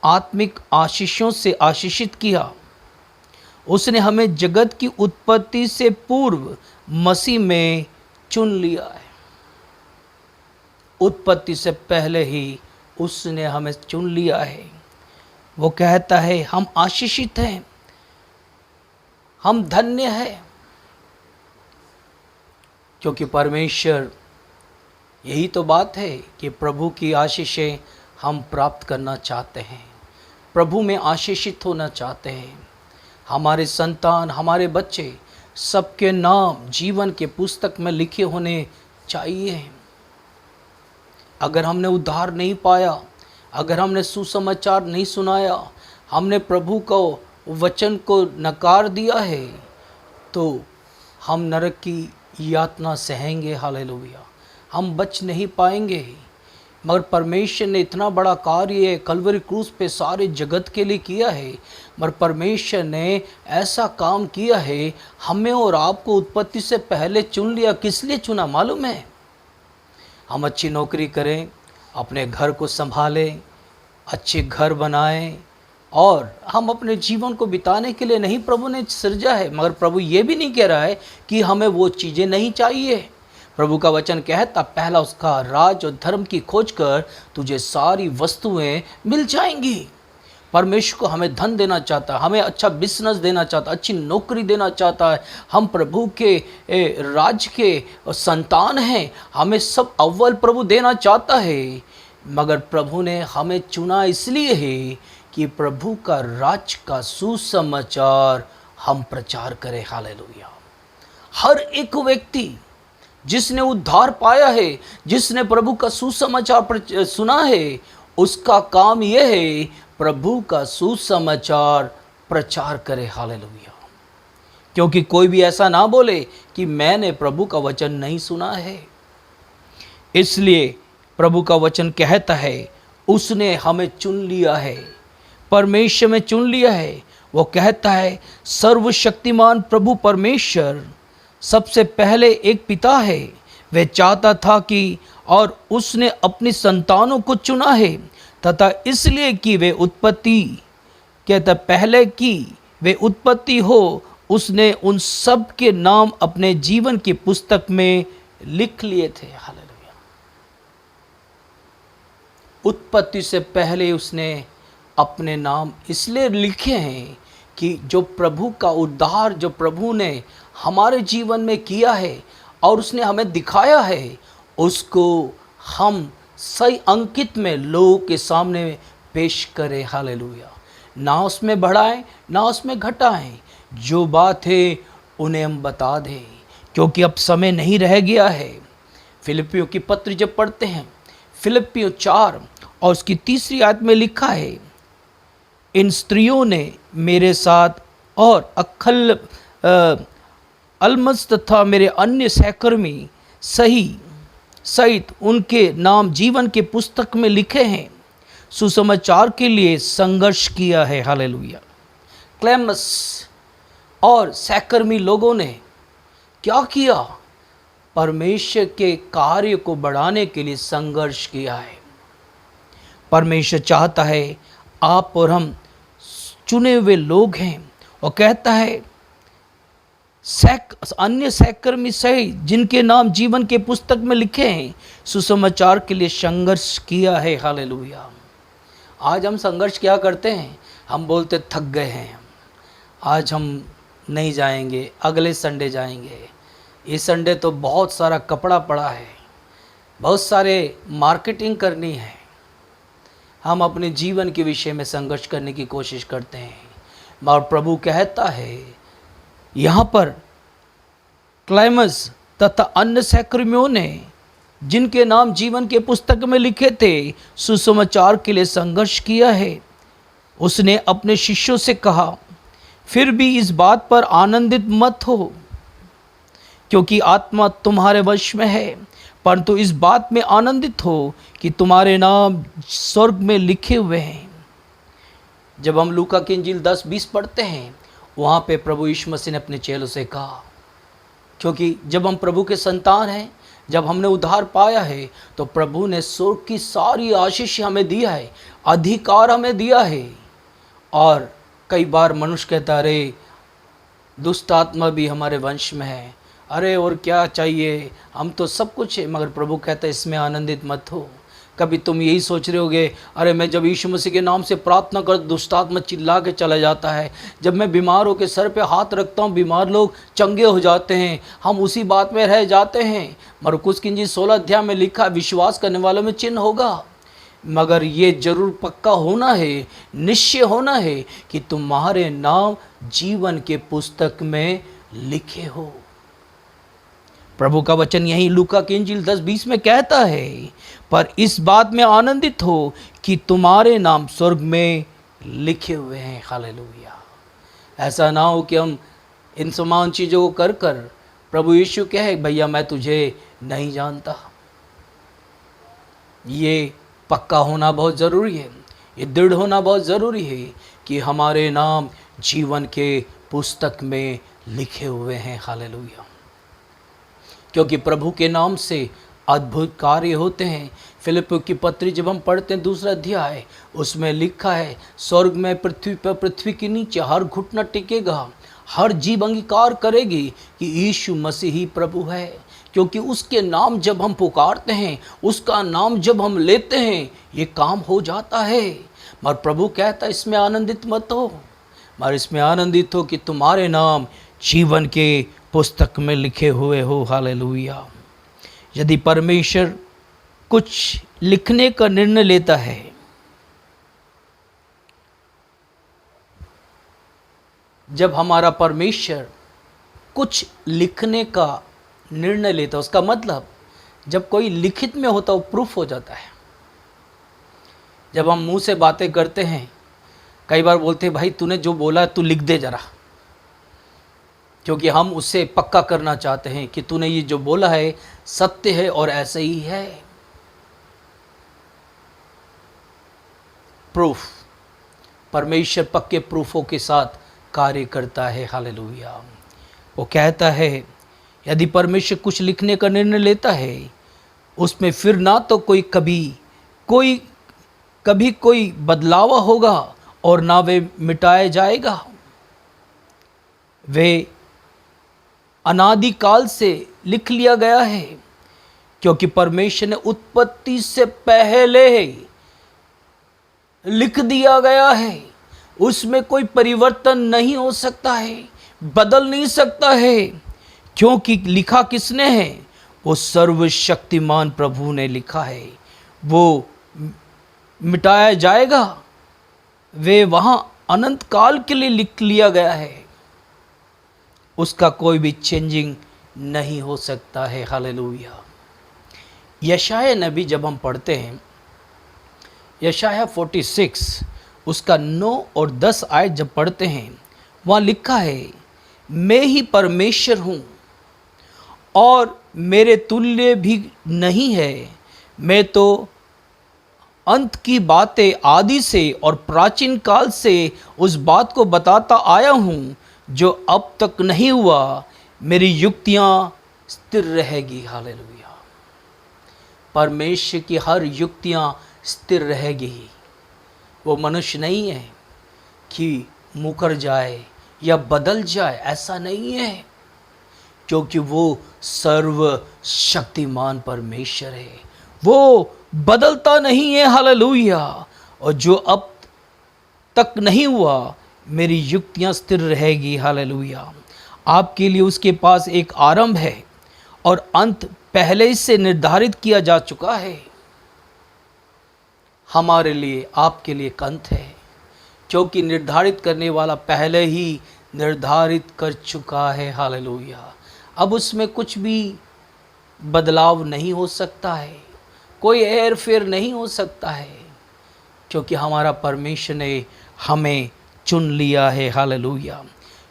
आत्मिक आशीषों से आशीषित किया। उसने हमें जगत की उत्पत्ति से पूर्व मसीह में चुन लिया है। उत्पत्ति से पहले ही उसने हमें चुन लिया है। वो कहता है हम आशीषित हैं, हम धन्य हैं, क्योंकि परमेश्वर, यही तो बात है कि प्रभु की आशीषें हम प्राप्त करना चाहते हैं, प्रभु में आशीषित होना चाहते हैं। हमारे संतान, हमारे बच्चे, सबके नाम जीवन के पुस्तक में लिखे होने चाहिए। अगर हमने उद्धार नहीं पाया, अगर हमने सुसमाचार नहीं सुनाया, हमने प्रभु को वचन को नकार दिया है, तो हम नरक की यातना सहेंगे। हालेलुया। हम बच नहीं पाएंगे। मगर परमेश्वर ने इतना बड़ा कार्य कलवरी क्रूस पे सारे जगत के लिए किया है। मगर परमेश्वर ने ऐसा काम किया है, हमें और आपको उत्पत्ति से पहले चुन लिया। किस लिए चुना मालूम है? हम अच्छी नौकरी करें, अपने घर को संभालें, अच्छे घर बनाएं, और हम अपने जीवन को बिताने के लिए नहीं प्रभु ने सृजा है। मगर प्रभु ये भी नहीं कह रहा है कि हमें वो चीज़ें नहीं चाहिए। प्रभु का वचन कहता, पहला उसका राज और धर्म की खोज कर, तुझे सारी वस्तुएं मिल जाएंगी। परमेश्वर को हमें धन देना चाहता है, हमें अच्छा बिजनेस देना चाहता है, अच्छी नौकरी देना चाहता है। हम प्रभु के राज के संतान हैं, हमें सब अव्वल प्रभु देना चाहता है। मगर प्रभु ने हमें चुना इसलिए है कि प्रभु का राज का सुसमाचार हम प्रचार करें। हालेलुया। हर एक व्यक्ति जिसने उद्धार पाया है, जिसने प्रभु का सुसमाचार सुना है, उसका काम यह है प्रभु का सुसमाचार प्रचार करे। हालेलुया। क्योंकि कोई भी ऐसा ना बोले कि मैंने प्रभु का वचन नहीं सुना है। इसलिए प्रभु का वचन कहता है उसने हमें चुन लिया है, परमेश्वर में चुन लिया है। वो कहता है सर्वशक्तिमान प्रभु परमेश्वर सबसे पहले एक पिता है। वह चाहता था कि, और उसने अपनी संतानों को चुना है तथा इसलिए कि वे उत्पत्ति, कहता पहले कि वे उत्पत्ति हो, उसने उन सब के नाम अपने जीवन की पुस्तक में लिख लिए थे। हालेलुया। उत्पत्ति से पहले उसने अपने नाम इसलिए लिखे हैं कि जो प्रभु का उद्धार, जो प्रभु ने हमारे जीवन में किया है और उसने हमें दिखाया है, उसको हम सही अंकित में लोगों के सामने पेश करें। हालेलुया। ना उसमें बढ़ाएं ना उसमें घटाएं, जो बात है उन्हें हम बता दें, क्योंकि अब समय नहीं रह गया है। फिलिपियों की पत्र जब पढ़ते हैं, फिलिपियों 4 और उसकी 3 आयत में लिखा है, इन स्त्रियों ने मेरे साथ और अक्खल अलमस तथा मेरे अन्य सहकर्मी सहित उनके नाम जीवन के पुस्तक में लिखे हैं, सुसमाचार के लिए संघर्ष किया है। हालेलुया। क्लेमस और सहकर्मी लोगों ने क्या किया? परमेश्वर के कार्य को बढ़ाने के लिए संघर्ष किया है। परमेश्वर चाहता है आप और हम चुने हुए लोग हैं, और कहता है अन्य सहकर्मी सही जिनके नाम जीवन के पुस्तक में लिखे हैं, सुसमाचार के लिए संघर्ष किया है। हालेलुया। आज हम संघर्ष क्या करते हैं? हम बोलते थक गए हैं, आज हम नहीं जाएंगे, अगले संडे जाएंगे। इस संडे तो बहुत सारा कपड़ा पड़ा है, बहुत सारे मार्केटिंग करनी है। हम अपने जीवन के विषय में संघर्ष करने की कोशिश करते हैं, और प्रभु कहता है यहाँ पर, क्लेमस तथा अन्य सहकर्मियों ने जिनके नाम जीवन के पुस्तक में लिखे थे, सुसमाचार के लिए संघर्ष किया है। उसने अपने शिष्यों से कहा, फिर भी इस बात पर आनंदित मत हो क्योंकि आत्मा तुम्हारे वश में है, परंतु इस बात में आनंदित हो कि तुम्हारे नाम स्वर्ग में लिखे हुए हैं। जब हम लूका की इंजील 10-20 पढ़ते हैं, वहाँ पे प्रभु यीशु मसीह ने अपने चेलों से कहा, क्योंकि जब हम प्रभु के संतान हैं, जब हमने उद्धार पाया है, तो प्रभु ने स्वर्ग की सारी आशीष हमें दिया है, अधिकार हमें दिया है। और कई बार मनुष्य कहता है, अरे दुष्ट आत्मा भी हमारे वंश में है, अरे और क्या चाहिए, हम तो सब कुछ है। मगर प्रभु कहता है इसमें आनंदित मत हो। कभी तुम यही सोच रहे होगे, अरे मैं जब यीशु मसीह के नाम से प्रार्थना कर, दुष्ट आत्मा चिल्ला के चला जाता है। जब मैं बीमार होकर सर पे हाथ रखता हूँ, बीमार लोग चंगे हो जाते हैं। हम उसी बात में रह जाते हैं। मरकुस की इंजील 16 अध्याय में लिखा, विश्वास करने वालों में चिन्ह होगा। मगर ये जरूर पक्का होना है, निश्चय होना है कि तुम्हारे नाम जीवन के पुस्तक में लिखे हो। प्रभु का वचन यही लूका की इंजील 10-20 में कहता है, पर इस बात में आनंदित हो कि तुम्हारे नाम स्वर्ग में लिखे हुए हैं। हालेलुया। ऐसा ना हो कि हम इन समान चीज़ों को कर कर प्रभु यीशु कहे, भैया मैं तुझे नहीं जानता। ये पक्का होना बहुत ज़रूरी है, ये दृढ़ होना बहुत ज़रूरी है कि हमारे नाम जीवन के पुस्तक में लिखे हुए हैं। हालेलुया। क्योंकि प्रभु के नाम से अद्भुत कार्य होते हैं। फिलिपियों की पत्री जब हम पढ़ते हैं 2 अध्याय, उसमें लिखा है, स्वर्ग में पृथ्वी पर, पृथ्वी के नीचे हर घुटना टिकेगा, हर जीभ अंगीकार करेगी कि यीशु मसीह ही प्रभु है। क्योंकि उसके नाम जब हम पुकारते हैं, उसका नाम जब हम लेते हैं, ये काम हो जाता है। मगर प्रभु कहता है इसमें आनंदित मत हो, मगर इसमें आनंदित हो कि तुम्हारे नाम जीवन के पुस्तक में लिखे हुए हो। हालेलुया। यदि परमेश्वर कुछ लिखने का निर्णय लेता है, जब हमारा परमेश्वर कुछ लिखने का निर्णय लेता है, उसका मतलब जब कोई लिखित में होता है वो प्रूफ हो जाता है। जब हम मुंह से बातें करते हैं, कई बार बोलते हैं भाई तूने जो बोला तू लिख दे जरा, क्योंकि हम उससे पक्का करना चाहते हैं कि तूने ये जो बोला है सत्य है और ऐसे ही है। प्रूफ, परमेश्वर पक्के प्रूफों के साथ कार्य करता है। हालेलुया। वो कहता है यदि परमेश्वर कुछ लिखने का निर्णय लेता है, उसमें फिर ना तो कभी कोई बदलाव होगा और ना वे मिटाया जाएगा। वे अनादि काल से लिख लिया गया है, क्योंकि परमेश्वर ने उत्पत्ति से पहले लिख दिया गया है। उसमें कोई परिवर्तन नहीं हो सकता है, बदल नहीं सकता है। क्योंकि लिखा किसने है? वो सर्वशक्तिमान प्रभु ने लिखा है। वो मिटाया जाएगा, वे वहाँ अनंत काल के लिए लिख लिया गया है, उसका कोई भी चेंजिंग नहीं हो सकता है। हालेलुया। यशाया नबी जब हम पढ़ते हैं, यशाया 46 उसका 9 और 10 आयत जब पढ़ते हैं, वहाँ लिखा है, मैं ही परमेश्वर हूँ और मेरे तुल्य भी नहीं है। मैं तो अंत की बातें आदि से और प्राचीन काल से उस बात को बताता आया हूँ जो अब तक नहीं हुआ। मेरी युक्तियाँ स्थिर रहेगी। हालेलुया। परमेश्वर की हर युक्तियाँ स्थिर रहेगी। वो मनुष्य नहीं है कि मुकर जाए या बदल जाए, ऐसा नहीं है, क्योंकि वो सर्वशक्तिमान परमेश्वर है, वो बदलता नहीं है। हालेलुया। और जो अब तक नहीं हुआ, मेरी युक्तियां स्थिर रहेगी। हालेलुया। आपके लिए उसके पास एक आरंभ है और अंत पहले से निर्धारित किया जा चुका है। हमारे लिए, आपके लिए एक अंत है, क्योंकि निर्धारित करने वाला पहले ही निर्धारित कर चुका है। हालेलुया। अब उसमें कुछ भी बदलाव नहीं हो सकता है, कोई हेर फेर नहीं हो सकता है, क्योंकि हमारा परमेश्वर ने हमें चुन लिया है। हालेलुया।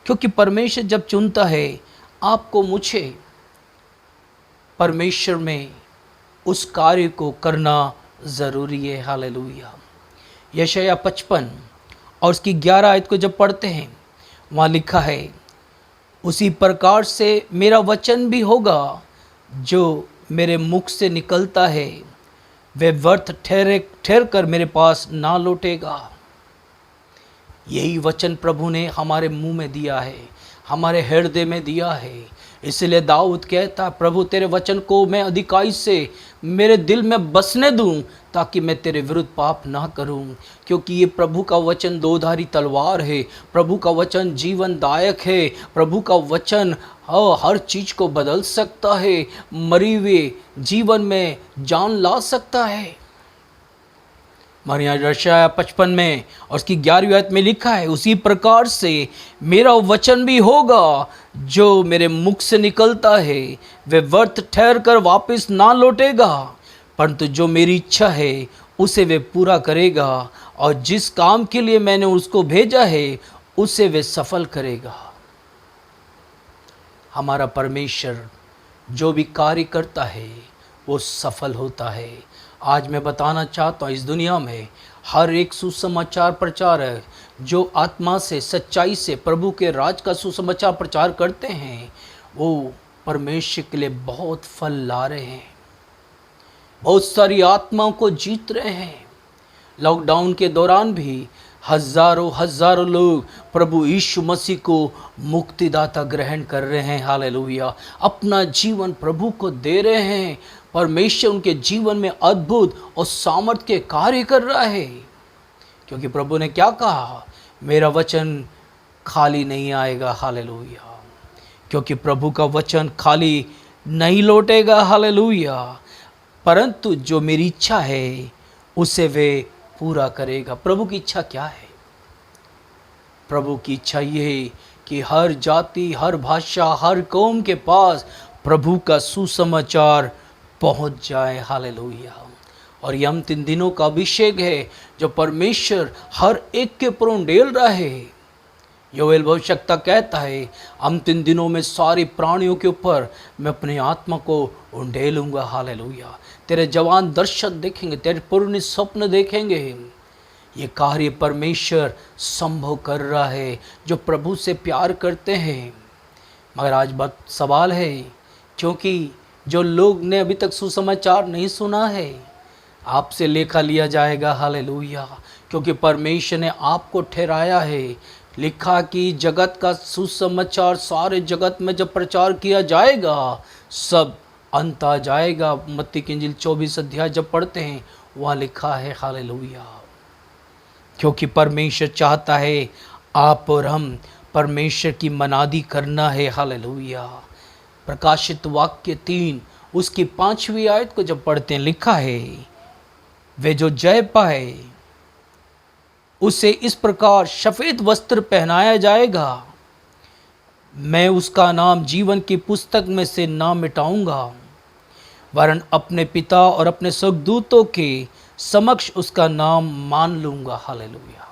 क्योंकि परमेश्वर जब चुनता है आपको, मुझे, परमेश्वर में उस कार्य को करना ज़रूरी है। हालेलुया। यशाया 55 और उसकी 11 आयत को जब पढ़ते हैं, वहाँ लिखा है, उसी प्रकार से मेरा वचन भी होगा जो मेरे मुख से निकलता है, वे व्यर्थ ठहर कर मेरे पास ना लौटेगा। यही वचन प्रभु ने हमारे मुंह में दिया है, हमारे हृदय में दिया है। इसलिए दाऊद कहता, प्रभु तेरे वचन को मैं अधिकाई से मेरे दिल में बसने दूं, ताकि मैं तेरे विरुद्ध पाप ना करूं। क्योंकि ये प्रभु का वचन दोधारी तलवार है, प्रभु का वचन जीवनदायक है, प्रभु का वचन हर चीज़ को बदल सकता है, मरी हुए जीवन में जान ला सकता है। हमारे यहाँ यशाया 55 में और उसकी 11वीं आयत में लिखा है, उसी प्रकार से मेरा वचन भी होगा जो मेरे मुख से निकलता है, वे व्यर्थ ठहर कर वापस ना लौटेगा, परंतु जो मेरी इच्छा है उसे वे पूरा करेगा, और जिस काम के लिए मैंने उसको भेजा है उसे वे सफल करेगा। हमारा परमेश्वर जो भी कार्य करता है वो सफल होता है। आज मैं बताना चाहता हूँ, इस दुनिया में हर एक सुसमाचार प्रचारक जो आत्मा से, सच्चाई से प्रभु के राज का सुसमाचार प्रचार करते हैं, वो परमेश्वर के लिए बहुत फल ला रहे हैं, बहुत सारी आत्माओं को जीत रहे हैं। लॉकडाउन के दौरान भी हजारों लोग प्रभु यीशु मसीह को मुक्तिदाता ग्रहण कर रहे हैं। हालेलुया। अपना जीवन प्रभु को दे रहे हैं। परमेश्वर उनके जीवन में अद्भुत और सामर्थ के कार्य कर रहा है, क्योंकि प्रभु ने क्या कहा, मेरा वचन खाली नहीं आएगा। हालेलुया। क्योंकि प्रभु का वचन खाली नहीं लौटेगा। हालेलुया। परंतु जो मेरी इच्छा है उसे वे पूरा करेगा। प्रभु की इच्छा क्या है? प्रभु की इच्छा ये है कि हर जाति, हर भाषा, हर कौम के पास प्रभु का सुसमाचार पहुंच जाए। हालेलुया। और ये अंतिम दिनों का अभिषेक है जो परमेश्वर हर एक के ऊपर उंडेल रहा है। योएल भविष्यवक्ता कहता है, अंतिम दिनों में सारे प्राणियों के ऊपर मैं अपने आत्मा को उंडेलूंगा। हालेलुया। तेरे जवान दर्शन देखेंगे, तेरे पूर्ण स्वप्न देखेंगे। ये कार्य परमेश्वर संभव कर रहा है जो प्रभु से प्यार करते हैं। मगर आज बात सवाल है, क्योंकि जो लोग ने अभी तक सुसमाचार नहीं सुना है, आपसे लेखा लिया जाएगा। हालेलुया। क्योंकि परमेश्वर ने आपको ठहराया है। लिखा कि जगत का सुसमाचार सारे जगत में जब प्रचार किया जाएगा, सब अंत आ जाएगा। मत्ती की इंजील 24 अध्याय जब पढ़ते हैं, वहाँ लिखा है। हालेलुया। क्योंकि परमेश्वर चाहता है आप और हम परमेश्वर की मनादी करना है। हालेलुया। प्रकाशित वाक्य 3 उसकी 5वीं आयत को जब पढ़ते हैं, लिखा है, वे जो जय पाए उसे इस प्रकार सफेद वस्त्र पहनाया जाएगा, मैं उसका नाम जीवन की पुस्तक में से ना मिटाऊंगा, वरन अपने पिता और अपने स्वर्गदूतों के समक्ष उसका नाम मान लूंगा। हालेलुया।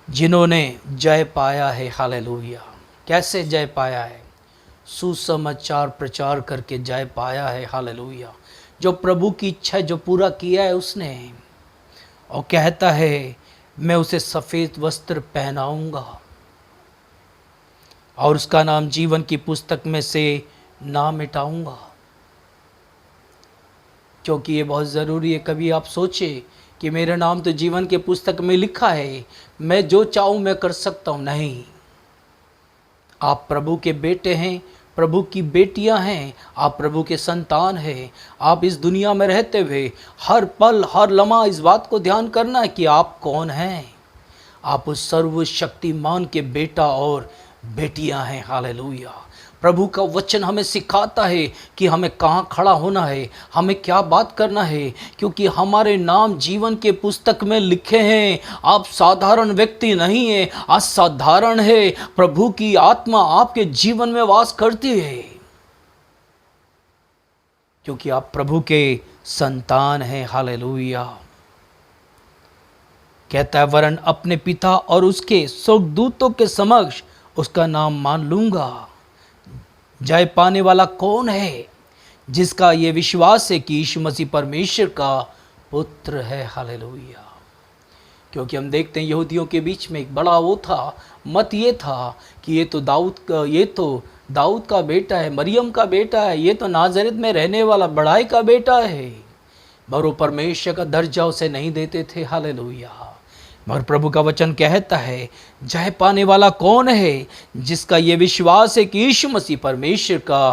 जिन्होंने जय पाया है, हालेलुया। कैसे जय पाया है? सुसमाचार प्रचार करके जय पाया है, हालेलुया। जो प्रभु की इच्छा जो पूरा किया है उसने, और कहता है मैं उसे सफ़ेद वस्त्र पहनाऊंगा और उसका नाम जीवन की पुस्तक में से ना मिटाऊंगा। क्योंकि ये बहुत ज़रूरी है। कभी आप सोचे कि मेरा नाम तो जीवन के पुस्तक में लिखा है, मैं जो चाहूँ मैं कर सकता हूँ। नहीं, आप प्रभु के बेटे हैं, प्रभु की बेटियां हैं, आप प्रभु के संतान हैं। आप इस दुनिया में रहते हुए हर पल हर लम्हा इस बात को ध्यान करना है कि आप कौन हैं। आप उस सर्वशक्तिमान के बेटा और बेटियां हैं। हालेलुया। प्रभु का वचन हमें सिखाता है कि हमें कहाँ खड़ा होना है, हमें क्या बात करना है, क्योंकि हमारे नाम जीवन के पुस्तक में लिखे हैं। आप साधारण व्यक्ति नहीं हैं, असाधारण है। प्रभु की आत्मा आपके जीवन में वास करती है, क्योंकि आप प्रभु के संतान हैं। हालेलुया। कहता है, वरन अपने पिता और उसके स्वर्गदूतों के समक्ष उसका नाम मान लूंगा। जय पाने वाला कौन है? जिसका ये विश्वास है कि यीशु मसीह परमेश्वर का पुत्र है। हालेलुया। क्योंकि हम देखते हैं यहूदियों के बीच में एक बड़ा वो था, मत ये था कि ये तो दाऊद का बेटा है, मरियम का बेटा है, ये तो नाज़रेत में रहने वाला बढ़ाई का बेटा है। मगर वो परमेश्वर का दर्जा उसे नहीं देते थे। हालेलुया। मगर प्रभु का वचन कहता है, जय पाने वाला कौन है? जिसका ये विश्वास है कि यीशु मसीह परमेश्वर का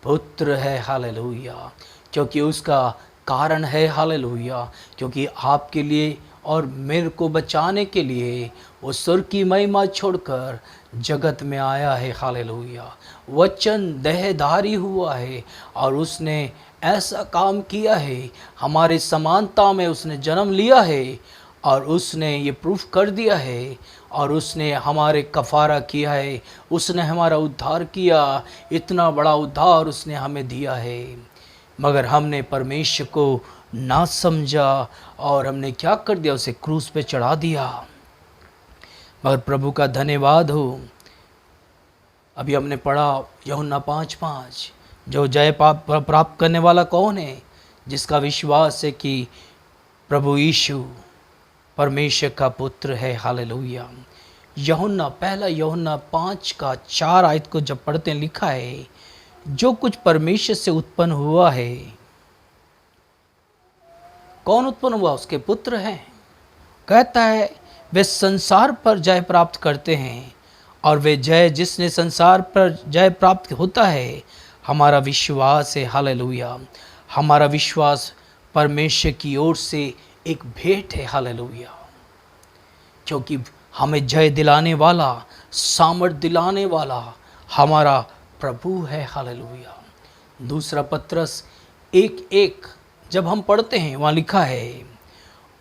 पुत्र है। हालेलुया। क्योंकि उसका कारण है, हालेलुया, क्योंकि आपके लिए और मेरे को बचाने के लिए वो स्वर्ग की महिमा छोड़कर जगत में आया है। हालेलुया। वचन देहधारी हुआ है और उसने ऐसा काम किया है, हमारे समानता में उसने जन्म लिया है और उसने ये प्रूफ कर दिया है और उसने हमारे कफ़ारा किया है, उसने हमारा उद्धार किया। इतना बड़ा उद्धार उसने हमें दिया है, मगर हमने परमेश्वर को ना समझा और हमने क्या कर दिया, उसे क्रूस पे चढ़ा दिया। मगर प्रभु का धन्यवाद हो, अभी हमने पढ़ा यूहन्ना 5:5, जो जय प्राप्त करने वाला कौन है? जिसका विश्वास है कि प्रभु यीशु परमेश्वर का पुत्र है। हालेलुया। पहला यूहन्ना 5:4 आयत को जब पढ़ते हैं, लिखा है, जो कुछ परमेश्वर से उत्पन्न हुआ है। कौन उत्पन्न हुआ? उसके पुत्र हैं। कहता है वे संसार पर जय प्राप्त करते हैं, और वे जय जिसने संसार पर जय प्राप्त होता है हमारा विश्वास है। हालेलुया। हमारा विश्वास परमेश्वर की ओर से एक भेंट है। हालेलुया। क्योंकि हमें जय दिलाने वाला, सामर्थ दिलाने वाला हमारा प्रभु है। हालेलुया। दूसरा पत्रस 1:1 जब हम पढ़ते हैं, वहाँ लिखा है,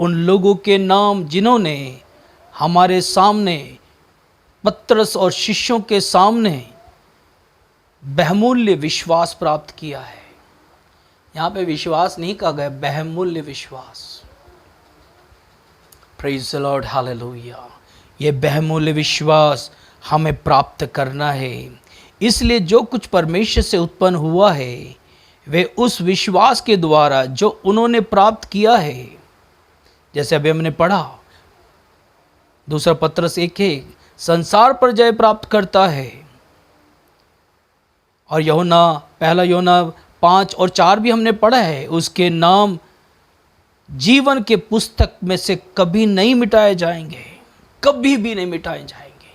उन लोगों के नाम जिन्होंने हमारे सामने पत्रस और शिष्यों के सामने बहुमूल्य विश्वास प्राप्त किया है। यहाँ पे विश्वास नहीं कहा गया, बहुमूल्य विश्वास। Praise the Lord. हालेलुया। ये बहुमूल्य विश्वास हमें प्राप्त करना है। इसलिए जो कुछ परमेश्वर से उत्पन्न हुआ है वे उस विश्वास के द्वारा जो उन्होंने प्राप्त किया है, जैसे अभी हमने पढ़ा दूसरा पत्रस 1:1, संसार पर जय प्राप्त करता है। और पहला यूहन्ना 5 और 4 भी हमने पढ़ा है, उसके नाम जीवन के पुस्तक में से कभी नहीं मिटाए जाएंगे, कभी भी नहीं मिटाए जाएंगे।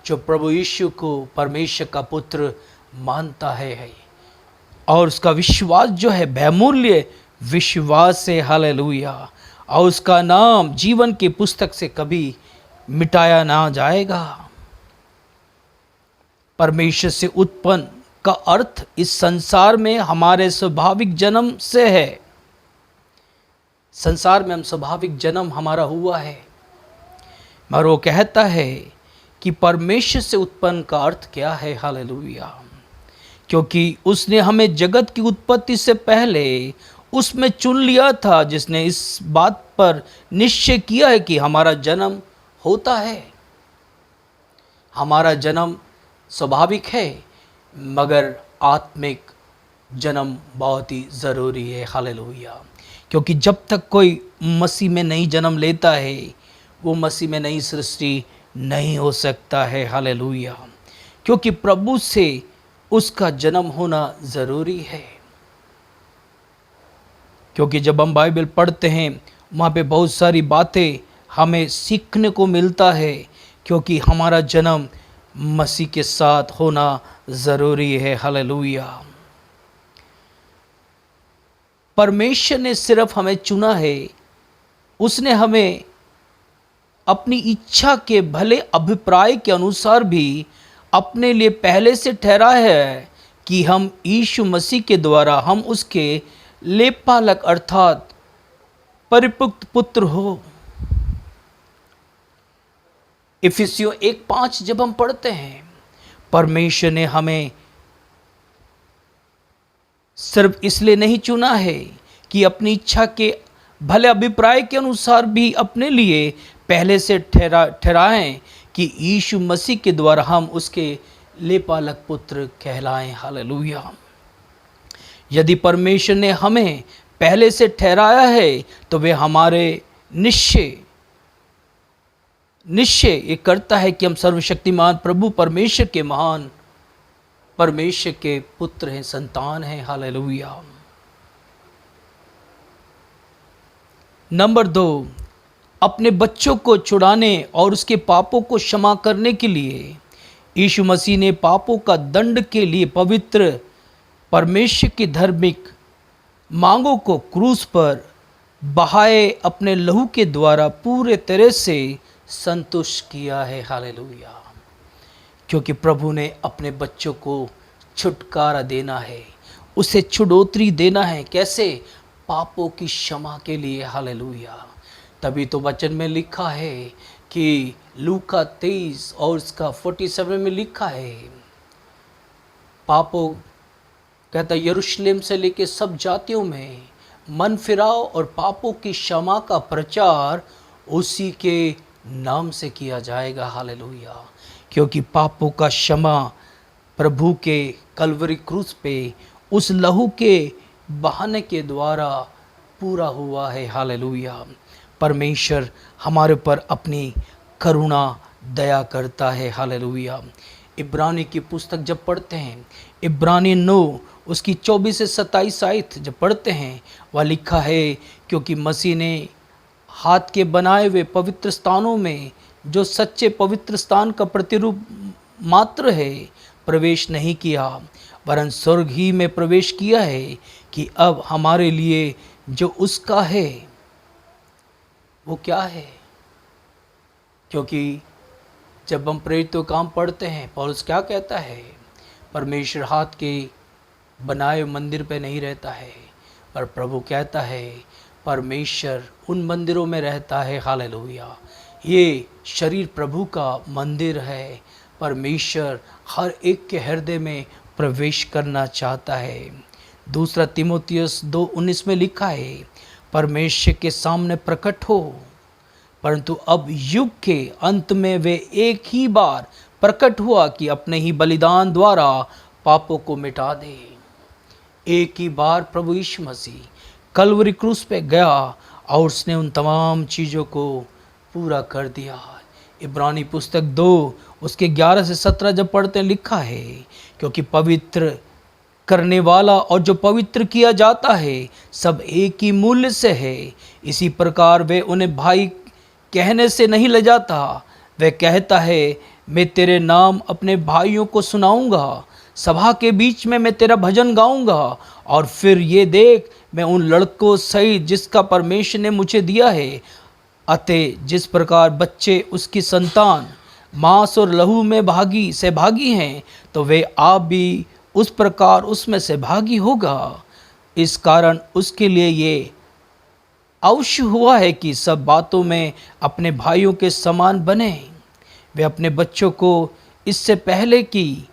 जो प्रभु यीशु को परमेश्वर का पुत्र मानता है और उसका विश्वास जो है बहुमूल्य विश्वास है। हालेलुया। और उसका नाम जीवन की पुस्तक से कभी मिटाया ना जाएगा। परमेश्वर से उत्पन्न का अर्थ इस संसार में हमारे स्वाभाविक जन्म से है। संसार में हम स्वाभाविक जन्म हमारा हुआ है, मगर वो कहता है कि परमेश्वर से उत्पन्न का अर्थ क्या है। हालेलुया। क्योंकि उसने हमें जगत की उत्पत्ति से पहले उसमें चुन लिया था, जिसने इस बात पर निश्चय किया है कि हमारा जन्म होता है। हमारा जन्म स्वाभाविक है, मगर आत्मिक जन्म बहुत ही ज़रूरी है। हालेलुया। क्योंकि जब तक कोई मसीह में नहीं जन्म लेता है, वो मसीह में नई सृष्टि नहीं हो सकता है। हालेलुया। क्योंकि प्रभु से उसका जन्म होना ज़रूरी है। क्योंकि जब हम बाइबल पढ़ते हैं, वहाँ पे बहुत सारी बातें हमें सीखने को मिलता है, क्योंकि हमारा जन्म मसीह के साथ होना ज़रूरी है। हालेलुया। परमेश्वर ने सिर्फ हमें चुना है, उसने हमें अपनी इच्छा के भले अभिप्राय के अनुसार भी अपने लिए पहले से ठहराया है कि हम यीशु मसीह के द्वारा हम उसके लेपालक अर्थात परिपक्व पुत्र हो। इफिसियों 1:5 जब हम पढ़ते हैं, परमेश्वर ने हमें सिर्फ इसलिए नहीं चुना है कि अपनी इच्छा के भले अभिप्राय के अनुसार भी अपने लिए पहले से ठहराएं कि यीशु मसीह के द्वारा हम उसके लेपालक पुत्र कहलाएं। हालेलुया। यदि परमेश्वर ने हमें पहले से ठहराया है, तो वे हमारे निश्चय ये करता है कि हम सर्वशक्तिमान प्रभु परमेश्वर के महान परमेश्वर के पुत्र हैं, संतान हैं। हालेलुया। नंबर 2, अपने बच्चों को छुड़ाने और उसके पापों को क्षमा करने के लिए यीशु मसीह ने पापों का दंड के लिए पवित्र परमेश्वर की धार्मिक मांगों को क्रूस पर बहाए अपने लहू के द्वारा पूरे तरह से संतुष्ट किया है। हालेलुया। क्योंकि प्रभु ने अपने बच्चों को छुटकारा देना है, उसे छुड़ौती देना है। कैसे? पापों की क्षमा के लिए। हालेलुया। तभी तो वचन में लिखा है कि लूका 23 और उसका 47 में लिखा है, पापों कहता यरूशलेम से लेके सब जातियों में मन फिराओ और पापों की क्षमा का प्रचार उसी के नाम से किया जाएगा। हालेलुया। क्योंकि पापों का क्षमा प्रभु के कलवरी क्रूस पे उस लहू के बहाने के द्वारा पूरा हुआ है। हालेलुया। परमेश्वर हमारे पर अपनी करुणा दया करता है। हालेलुया। इब्रानी की पुस्तक जब पढ़ते हैं, इब्रानी 9 उसकी 24 से 27 आयत जब पढ़ते हैं, वह लिखा है, क्योंकि मसीह ने हाथ के बनाए हुए पवित्र स्थानों में, जो सच्चे पवित्र स्थान का प्रतिरूप मात्र है, प्रवेश नहीं किया, वरन स्वर्ग ही में प्रवेश किया है कि अब हमारे लिए जो उसका है वो क्या है। क्योंकि जब हम प्रेरितों काम पढ़ते हैं, पौलुस क्या कहता है, परमेश्वर हाथ के बनाए मंदिर पे नहीं रहता है, पर प्रभु कहता है परमेश्वर उन मंदिरों में रहता है। हालेलुया। ये शरीर प्रभु का मंदिर है। परमेश्वर हर एक के हृदय में प्रवेश करना चाहता है। दूसरा तीमुथियुस 2:19 में लिखा है, परमेश्वर के सामने प्रकट हो, परंतु अब युग के अंत में वे एक ही बार प्रकट हुआ कि अपने ही बलिदान द्वारा पापों को मिटा दे। एक ही बार प्रभु यीशु मसीह कलवरी क्रूस पे गया और उसने उन तमाम चीज़ों को पूरा कर दिया। इब्रानी पुस्तक 2 उसके 11 से 17 जब पढ़ते हैं, लिखा है, क्योंकि पवित्र करने वाला और जो पवित्र किया जाता है सब एक ही मूल्य से है। इसी प्रकार वे उन्हें भाई कहने से नहीं ले जाता, वह कहता है, मैं तेरे नाम अपने भाइयों को सुनाऊंगा, सभा के बीच में मैं तेरा भजन गाऊंगा, और फिर ये देख मैं उन लड़कों सहित जिसका परमेश्वर ने मुझे दिया है, अतः जिस प्रकार बच्चे उसकी संतान मांस और लहू में सहभागी हैं, तो वे आप भी उस प्रकार उसमें सहभागी होगा। इस कारण उसके लिए ये अवश्य हुआ है कि सब बातों में अपने भाइयों के समान बने। वे अपने बच्चों को इससे पहले कि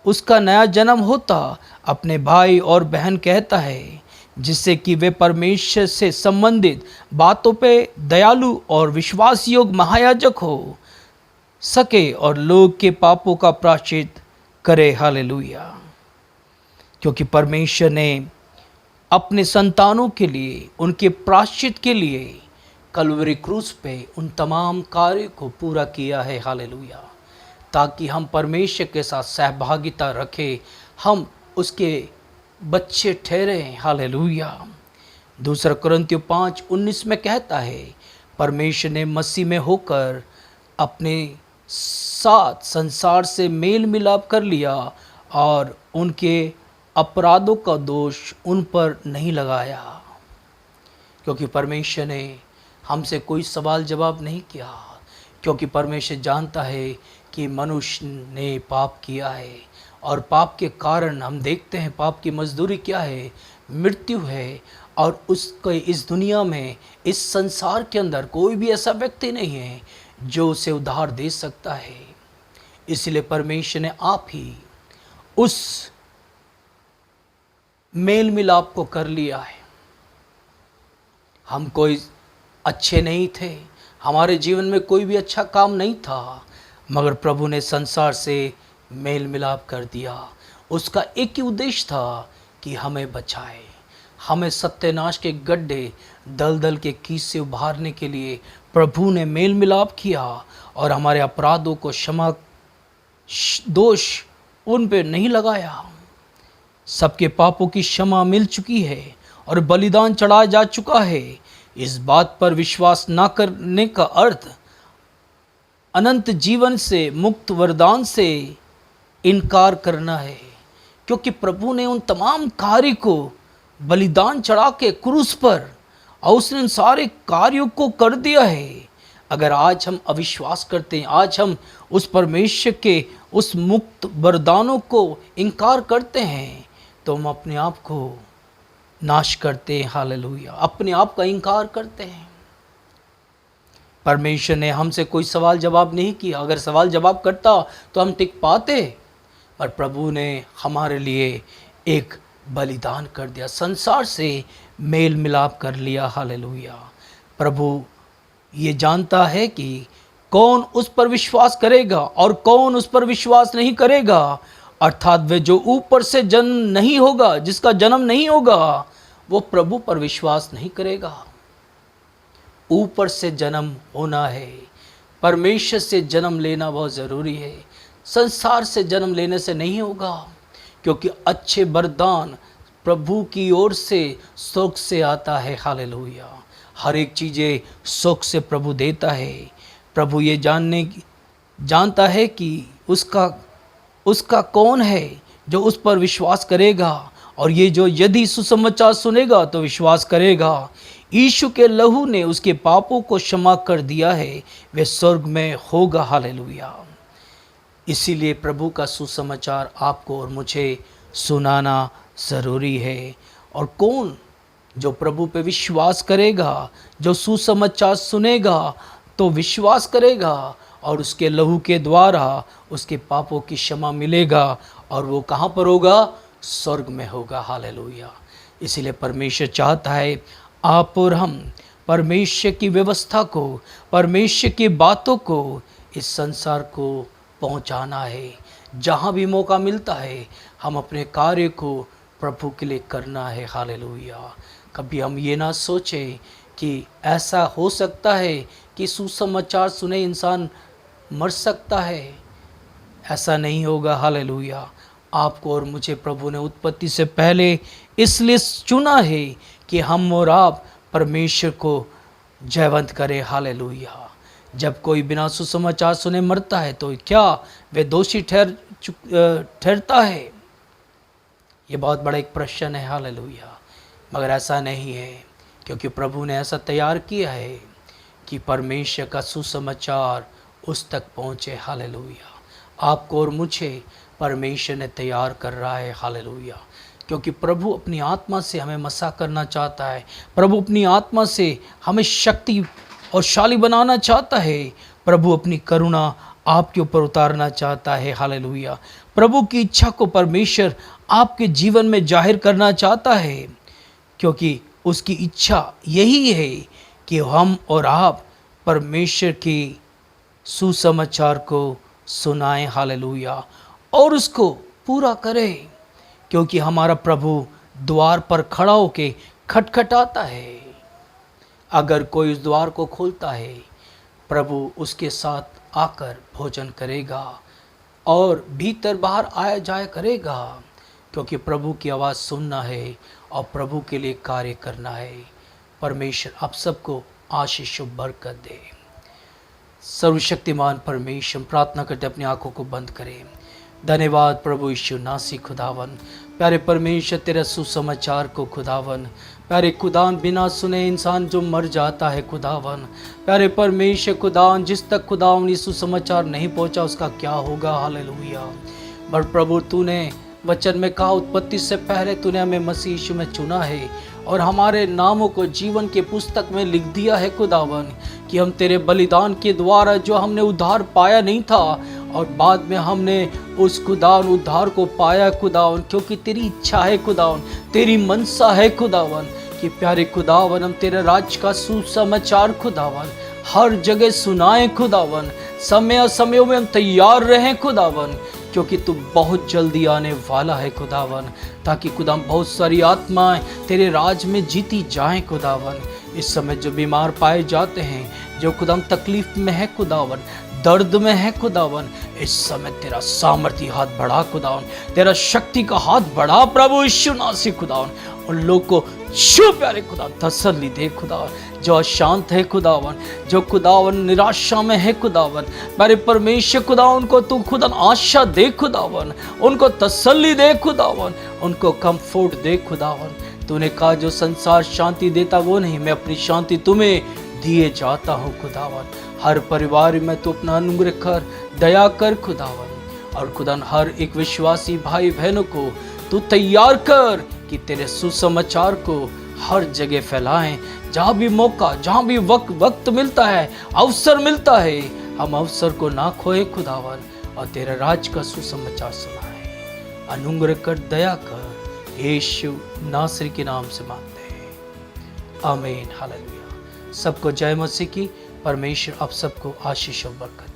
उसका नया जन्म होता अपने भाई और बहन कहता है, जिससे कि वे परमेश्वर से संबंधित बातों पे दयालु और विश्वास योग्य महायाजक हो सके और लोग के पापों का प्रायश्चित करे। हालेलुया। क्योंकि परमेश्वर ने अपने संतानों के लिए, उनके प्रायश्चित के लिए कलवरी क्रूस पे उन तमाम कार्यों को पूरा किया है। हालेलुया। ताकि हम परमेश्वर के साथ सहभागिता रखें, हम उसके बच्चे ठहरे। हालेलुया। दूसरा कुरिन्थियों 5:19 में कहता है, परमेश्वर ने मसीह में होकर अपने साथ संसार से मेल मिलाप कर लिया और उनके अपराधों का दोष उन पर नहीं लगाया। क्योंकि परमेश्वर ने हमसे कोई सवाल जवाब नहीं किया, क्योंकि परमेश्वर जानता है कि मनुष्य ने पाप किया है और पाप के कारण हम देखते हैं पाप की मजदूरी क्या है, मृत्यु है। और उसको इस दुनिया में, इस संसार के अंदर कोई भी ऐसा व्यक्ति नहीं है जो उसे उद्धार दे सकता है। इसलिए परमेश्वर ने आप ही उस मेल मिलाप को कर लिया है। हम कोई अच्छे नहीं थे, हमारे जीवन में कोई भी अच्छा काम नहीं था, मगर प्रभु ने संसार से मेल मिलाप कर दिया। उसका एक ही उद्देश्य था कि हमें बचाए, हमें सत्यानाश के गड्ढे दलदल के कीस से उभारने के लिए प्रभु ने मेल मिलाप किया और हमारे अपराधों को क्षमा, दोष उन पे नहीं लगाया। सबके पापों की क्षमा मिल चुकी है और बलिदान चढ़ाया जा चुका है। इस बात पर विश्वास न करने का अर्थ अनंत जीवन से, मुक्त वरदान से इनकार करना है। क्योंकि प्रभु ने उन तमाम कार्य को बलिदान चढ़ा के क्रूस पर, और उसने उन सारे कार्यों को कर दिया है। अगर आज हम अविश्वास करते हैं, आज हम उस परमेश्वर के उस मुक्त वरदानों को इनकार करते हैं, तो हम अपने आप को नाश करते हैं। हालेलुया। अपने आप का इनकार करते हैं। परमेश्वर ने हमसे कोई सवाल जवाब नहीं किया। अगर सवाल जवाब करता तो हम टिक पाते, पर प्रभु ने हमारे लिए एक बलिदान कर दिया, संसार से मेल मिलाप कर लिया। हालेलुया। प्रभु ये जानता है कि कौन उस पर विश्वास करेगा और कौन उस पर विश्वास नहीं करेगा। अर्थात वे जो ऊपर से जन्म नहीं होगा, जिसका जन्म नहीं होगा, वो प्रभु पर विश्वास नहीं करेगा। ऊपर से जन्म होना है, परमेश्वर से जन्म लेना बहुत ज़रूरी है। संसार से जन्म लेने से नहीं होगा, क्योंकि अच्छे वरदान प्रभु की ओर से सुख से आता है। हालेलुया। हर एक चीज़ें सुख से प्रभु देता है। प्रभु ये जानता है कि उसका कौन है जो उस पर विश्वास करेगा, और ये जो यदि सुसमाचार सुनेगा तो विश्वास करेगा। यीशु के लहू ने उसके पापों को क्षमा कर दिया है, वे स्वर्ग में होगा। हालेलुया। इसीलिए प्रभु का सुसमाचार आपको और मुझे सुनाना ज़रूरी है। और कौन जो प्रभु पे विश्वास करेगा, जो सुसमाचार सुनेगा तो विश्वास करेगा, और उसके लहू के द्वारा उसके पापों की क्षमा मिलेगा, और वो कहाँ पर होगा? स्वर्ग में होगा। हालेलुया। इसीलिए परमेश्वर चाहता है आप और हम परमेश्वर की व्यवस्था को, परमेश्वर की बातों को इस संसार को पहुंचाना है। जहाँ भी मौका मिलता है हम अपने कार्य को प्रभु के लिए करना है। हालेलुया। कभी हम ये ना सोचें कि ऐसा हो सकता है कि सुसमाचार सुने इंसान मर सकता है। ऐसा नहीं होगा। हालेलुया। आपको और मुझे प्रभु ने उत्पत्ति से पहले इसलिए चुना है कि हम और आप परमेश्वर को जयवंत करें। हालेलुया। जब कोई बिना सुसमाचार सुने मरता है तो क्या वे दोषी ठहरता है? ये बहुत बड़ा एक प्रश्न है। हालेलुया। मगर ऐसा नहीं है, क्योंकि प्रभु ने ऐसा तैयार किया है कि परमेश्वर का सुसमाचार उस तक पहुँचे। हालेलुया। आपको और मुझे परमेश्वर ने तैयार कर रहा है। हालेलुया। क्योंकि प्रभु अपनी आत्मा से हमें मसा करना चाहता है। प्रभु अपनी आत्मा से हमें शक्ति और शाली बनाना चाहता है। प्रभु अपनी करुणा आपके ऊपर उतारना चाहता है। हालेलुया। प्रभु की इच्छा को परमेश्वर आपके जीवन में जाहिर करना चाहता है, क्योंकि उसकी इच्छा यही है कि हम और आप परमेश्वर की सुसमाचार को सुनाएं। हालेलुया। और उसको पूरा करें, क्योंकि हमारा प्रभु द्वार पर खड़ा होके खटखटाता है। अगर कोई उस द्वार को खोलता है, प्रभु उसके साथ आकर भोजन करेगा और भीतर बाहर आया जाया करेगा, क्योंकि प्रभु की आवाज़ सुनना है और प्रभु के लिए कार्य करना है। परमेश्वर आप सबको आशीष और बरकत दे। सर्वशक्तिमान परमेश्वर, प्रार्थना करते अपनी आंखों को बंद करें। धन्यवाद प्रभु यीशु नासी खुदावन। प्यारे परमेश्वर, तेरा सुसमाचार को खुदावन, प्यारे खुदावन, बिना सुने इंसान जो मर जाता है खुदावन, प्यारे परमेश्वर खुदावन, जिस तक खुदावन ये सुसमाचार नहीं पहुंचा उसका क्या होगा। हालेलुया। पर प्रभु तूने वचन में कहा, उत्पत्ति से पहले तूने हमें मसीह यीशु में चुना है और हमारे नामों को जीवन के पुस्तक में लिख दिया है खुदावन, कि हम तेरे बलिदान के द्वारा जो हमने उद्धार पाया नहीं था और बाद में हमने उस खुदावन उद्धार को पाया खुदावन, क्योंकि तेरी इच्छा है खुदावन, तेरी मनसा है खुदावन कि प्यारे खुदावन हम तेरे राज्य का सुसमाचार खुदावन हर जगह सुनाएं खुदावन। समय समयों में हम तैयार रहें खुदावन, क्योंकि तू बहुत जल्दी आने वाला है खुदावन, ताकि खुदावन बहुत सारी आत्माएं तेरे राज में जीती जाएं खुदावन। इस समय जो बीमार पाए जाते हैं, जो खुदावन तकलीफ में है खुदावन, दर्द में है खुदावन, इस समय तेरा सामर्थ्य हाथ बढ़ा खुदावन, तेरा शक्ति का हाथ बढ़ा प्रभु यीशु नासी खुदावन। उन लोग को छू प्यारे खुदावन, तसल्ली दे खुदावन, जो अशांत है खुदावन, जो खुदावन निराशा में है खुदावन, प्यारे परमेश्वर खुदावन को तू खुदावन आशा दे खुदावन, उनको तसल्ली दे खुदावन, उनको कंफर्ट दे खुदावन। तूने कहा जो संसार शांति देता वो नहीं, मैं अपनी शांति तुम्हें दिए जाता हूँ खुदावन। हर परिवार में तू अपना अनुग्रह कर, दया कर खुदावन, और खुदावन हर एक विश्वासी भाई बहनों को तू तैयार कर कि तेरे सुसमाचार को हर जगह फैलाएं। जहाँ भी मौका, जहाँ भी वक्त मिलता है, अवसर मिलता है, हम अवसर को ना खोए खुदावन और तेरे राज का सुसमाचार सुनाएं। अनुग्रह कर, दया कर, यीशु नासरी के नाम से मांगते हैं, आमीन। हालेलुया। सबको जय मसीह की। परमेश्वर आप सबको आशीष और बरकत।